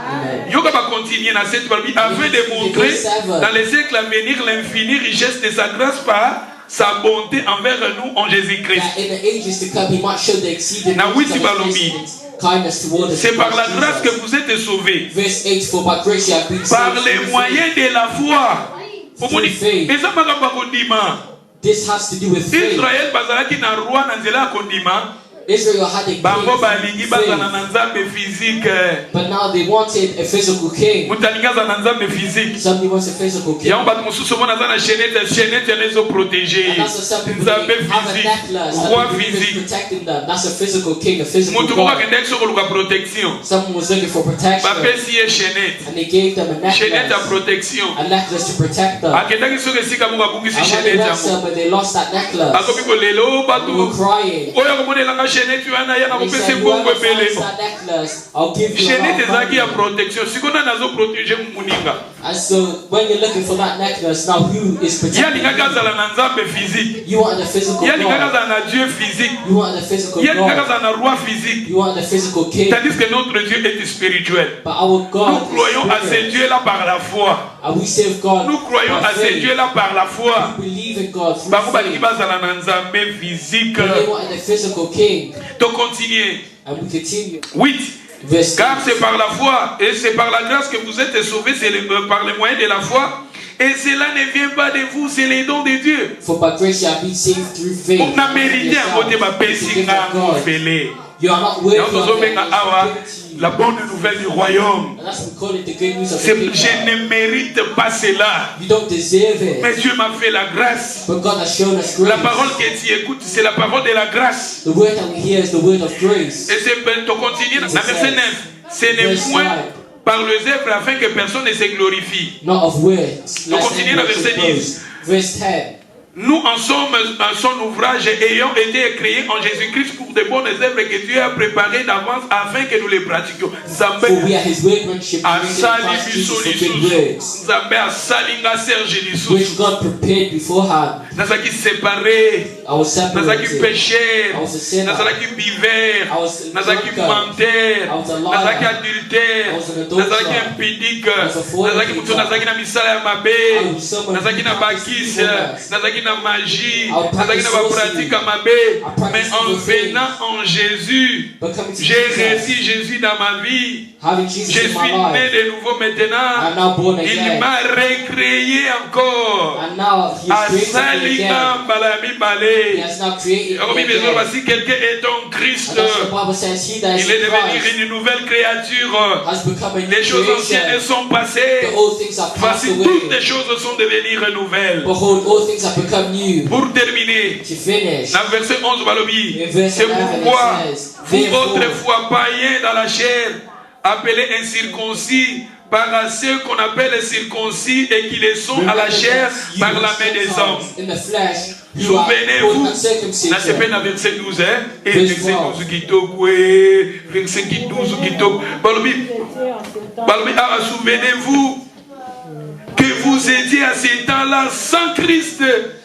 Amen. Yoka va continuer dans cette parole afin de montrer dans les siècles à venir l'infinie richesse de sa grâce par sa bonté envers nous en Jésus-Christ. That in the ages to come, he might show the exceeding Na riches witi of balobi. his kindness toward us. C'est in par la Christ grâce que Jesus. vous êtes sauvés. Verse 8, for by grace you have been Par saved les through moyens faith. de la foi. Omoni, eza makambo ya kondima. This has to do with faith. Israël bazalaki na roi na nzela ya kondima. Israel had a Bango king, balingi bazana na nzambe physique. but now they wanted a physical king. Mutalinga za na nzambe physique. Somebody wants a physical king. Yamba mususu mona za na chaînette lezo protéger. And that's what some people Nzambe have a physique. necklace Roi that is physique. protecting them. That's a physical king, a physical Mutu kwa God. kende so koluka protection. Someone was looking for protection, Bapesi ye chaînette. and they gave them a Chaînette à necklace, protection. a necklace to protect them. Akendaki so kesika munga bungisi And when they chaînette went yango. somewhere, they lost that necklace. Akomi ko lelo They were batu. crying. Oya komonela nga chaînette wana ya na They kopesa said, mbongo whoever ebele. finds that necklace, I'll give you a Chaînette lot of ezaki ya money. protection. Sikona nazo protéger muninga. And so when you're looking for that necklace, now who is Ya protecting lingaka you? zala na nzambe physique. You want the physical Ya lingaka God. zala na Dieu physique. You want the physical Ya lingaka God. zala na roi physique. You want the physical king. Tandis que notre Dieu est spirituel. But our Nous God croyons à is ce spirit. Dieu-là par la foi. And we serve God Nous croyons by à ce faith. Dieu-là par la foi. We believe in God through Bango balingi faith. bazala na nzambe physique. But they wanted the physical king. To continuer. And we continue. 8. Verse Car 6. c'est par la foi et c'est par la grâce que vous êtes sauvés, c'est par le moyen de la foi. Et cela ne vient pas de vous, c'est les dons de Dieu. For by grace you have been saved through faith. On a mérité un côté ma It's the gift pesinga of God. mufele. You are not worthy Et on of nous it. emmène It's à given to you. la bonne nouvelle du royaume. And that's what we call it, the good news of the Je kingdom. ne mérite pas cela. You don't deserve it. Mais Dieu m'a fait la grâce. But God has shown us La grace. parole que tu écoutes, c'est la parole de la grâce. The word that we hear is the word of grace. Et c'est pour continuer. Dans verset 9. Ce n'est point par les œuvres afin que personne ne se glorifie. Not of words. Donc, lest continuez anyone le verset should boast. Verse 10. Nous en sommes son ouvrage ayant été créés en Jésus-Christ pour de bonnes œuvres que Dieu a préparées d'avance afin que nous les pratiquions. Nzambe For we are his workmanship, created in asali Christ biso Jesus for good lisusu. works, Nzambe asali nga Serge lisusu. which God prepared beforehand. Nazalaki séparé. I was Nazalaki separated. pécheur. I was a sinner. Nazalaki buveur. I was a Nazalaki drunkard. menteur. I was a liar. Nazalaki adultère. I was an adulterer. Nazalaki impudique. I was a fornicator. Nazalaki mutu nazalaki na misala ya mabe. I was someone Nazalaki na who practiced bakise. evilness. Nazalaki na magie. I Nazalaki practiced na bapratique ya mabe. practiced Mais en evil things. venant en Jésus, But coming to j'ai Jesus, reçu Jésus dans ma vie. having Je Jesus suis in my né life, de nouveau maintenant. I'm now born Il again. m'a recréé encore. And now He has created me Asali again. ngamba He bale. has now created Comme me il dit, again. si quelqu'un est en Christ, And that's what the Bible says, he that is il est in devenu Christ une nouvelle créature. has become a new Les choses anciennes creation. sont passées. The old things are passed Voici, toutes away. les choses sont devenues nouvelles. Behold, all things have become new. Pour terminer, To finish, dans le verset 11, Balobi, in verse c'est 11 pourquoi it says, vous therefore, autrefois païens dans la chair, appelés incirconcis, par ceux qu'on appelle circoncis et qui les sont à la chair par la main des hommes. in the flesh, you are Souvenez-vous, called uncircumcision. na sepena verset 12, hein? Et Verse verset 12. 12 kitoko, verset 12 kitoko. Balobi, Balobi, ah, souvenez-vous que vous étiez à ce temps-là sans Christ,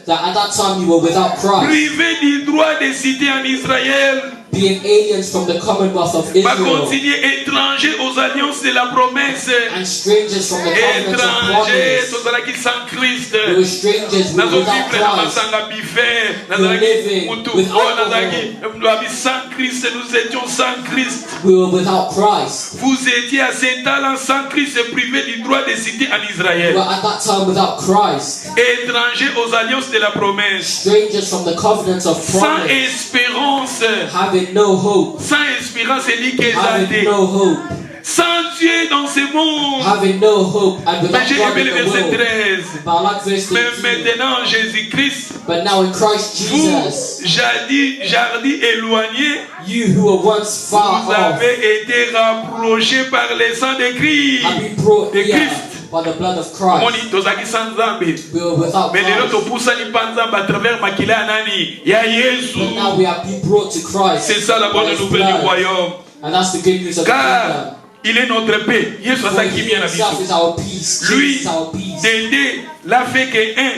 That at that time you were without Christ, privés du droit de citer en Israël, being aliens from the commonwealth of pas Israel, continuer étrangers aux alliances de la promesse, and strangers from the covenants of étrangers, promise. tous ceux qui sont Christ. They were strangers who were Nazo without vivre na Christ. masanga bife, nazalaki living mutu with oh, alcohol. nazalaki sans Christ, nous étions sans Christ. We were without Christ. Vous étiez à cet temps-là sans Christ, privé du droit de citer en We Israël. were at that time without Christ, Étrangers aux alliances de la promesse, strangers from the covenants of sans promise, espérance, having no hope, sans espérance, c'est dit qu'ils having étaient no hope, sans Dieu dans ce monde. having no hope, and Mais without j'ai God aimé in le the verset world. 13. But I like verse Mais 13. maintenant, Jésus-Christ, But now in Christ vous, Jesus, jadis éloignés, you who were once far vous off avez été rapprochés par le sang de Christ. have been brought De near Christ. by the blood of Moni Christ. tozaki sans Nzambe. We were without Mais lelo Christ, topusani pa Nzambe à travers makila ya nani? Ya Yesu. but now we have been brought to Christ. C'est ça la by bonne His nouvelle du blood. royaume. And that's the good news of the Car kingdom. il est notre paix. Yesu For azaki He bien na himself biso. is our peace. Lui, Jesus is our peace. Dédé l'a fait que un.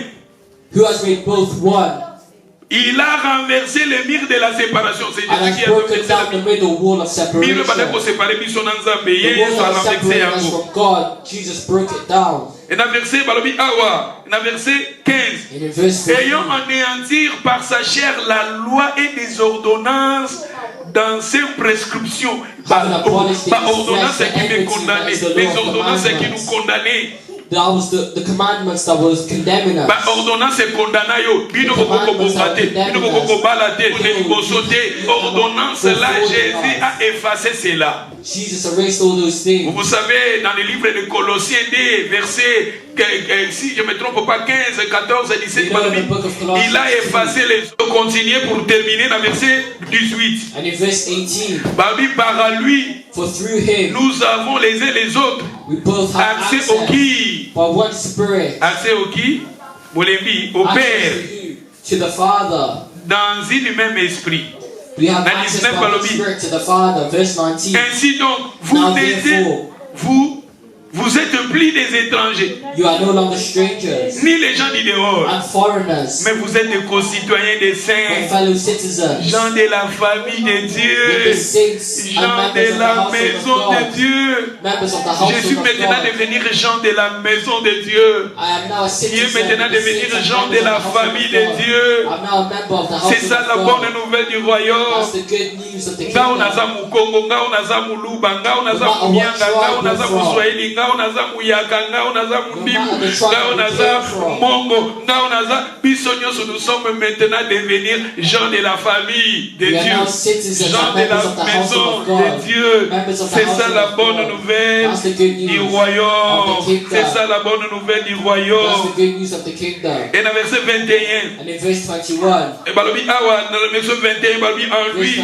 Who has made both one Il a renversé le mur de la séparation. C'est and Jésus has qui a broken renversé down le the middle wall of separation. mur. Bana ko séparer biso na Nzambe. The Yesu wall a that renversé separated us yango. from God, Jesus broke it down. Et dans verset balobi awa, dans verset 15. And in verse 15, Ayant anéantir par sa chair la loi et des ordonnances dans ses prescriptions. Pas ordonnances qui nous condamnaient, les ordonnances qui nous condamnaient. That was the commandments that was condemning us. Ba ordonnance condamna yo. Bino boko bokate, bino boko balate, bosote. Ordonnance là, Jésus a effacé cela. Jesus erased all those things. Vous savez, dans le livre de Colossiens 2, verset, si je ne me trompe pas, 15, 14, 17, il a effacé les autres. Continuez pour terminer dans verset 18. And in verse 18, Par lui, for through him, nous avons les uns les autres we both have accès au qui? by one Spirit, Accès au qui? Molembi, au access Père, to the Father. dans un même esprit. We have access by one Spirit to the Father. Verse 19. Ainsi donc, vous êtes plus des étrangers, You are no longer strangers ni les gens du dehors, and foreigners, mais vous êtes des concitoyens des but saints, fellow citizens, gens de la famille de with the Dieu, saints and gens members de of the la household maison of de God. Dieu. Members of the Je suis household of maintenant God. devenir gens de la maison de Dieu. I am now a Tu es citizen maintenant of the devenir saints and gens de members la of the household famille of de God. Dieu. I'm now a member of the C'est household ça la of bonne God. nouvelle du royaume. That's the good news of the Ngao naza kingdom. mukongo, ngao naza muluba, ngao naza mumianga, ngao naza muswahili, ngao naza muyaka, ngao naza mundimu, ngao naza mongo, ngao naza biso nyonso. Nous sommes maintenant devenir gens de la famille de We are now Dieu, citizens gens and de members la of the maison household of de God. Dieu. Members of the C'est ça household la of bonne God. nouvelle That's the good du news royaume. of the kingdom. C'est ça la bonne nouvelle du That's royaume. the good news of the kingdom. Et dans verset 21, And in verse 21, et balobi awa, dans le verset 21, balobi en lui,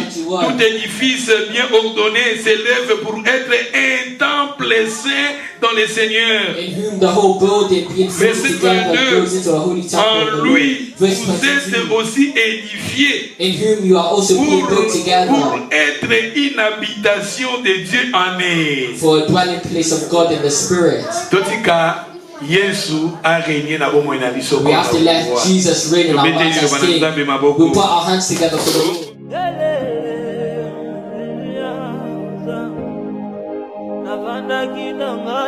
tout édifice bien ordonné s'élève pour être un temple saint dans le Seigneur. in whom the whole building being filled Verset together 22, goes into a holy temple of the en Lord. lui, Verse vous êtes 22, aussi édifiés in whom you are also being built pour together être une habitation de Dieu en eux. for a dwelling place of God in the Spirit. Totika, Yesu a régné na bomoi na biso. We have to let Jesus reign in our lives as King. We put our hands together for the Lord. Navanda kidanga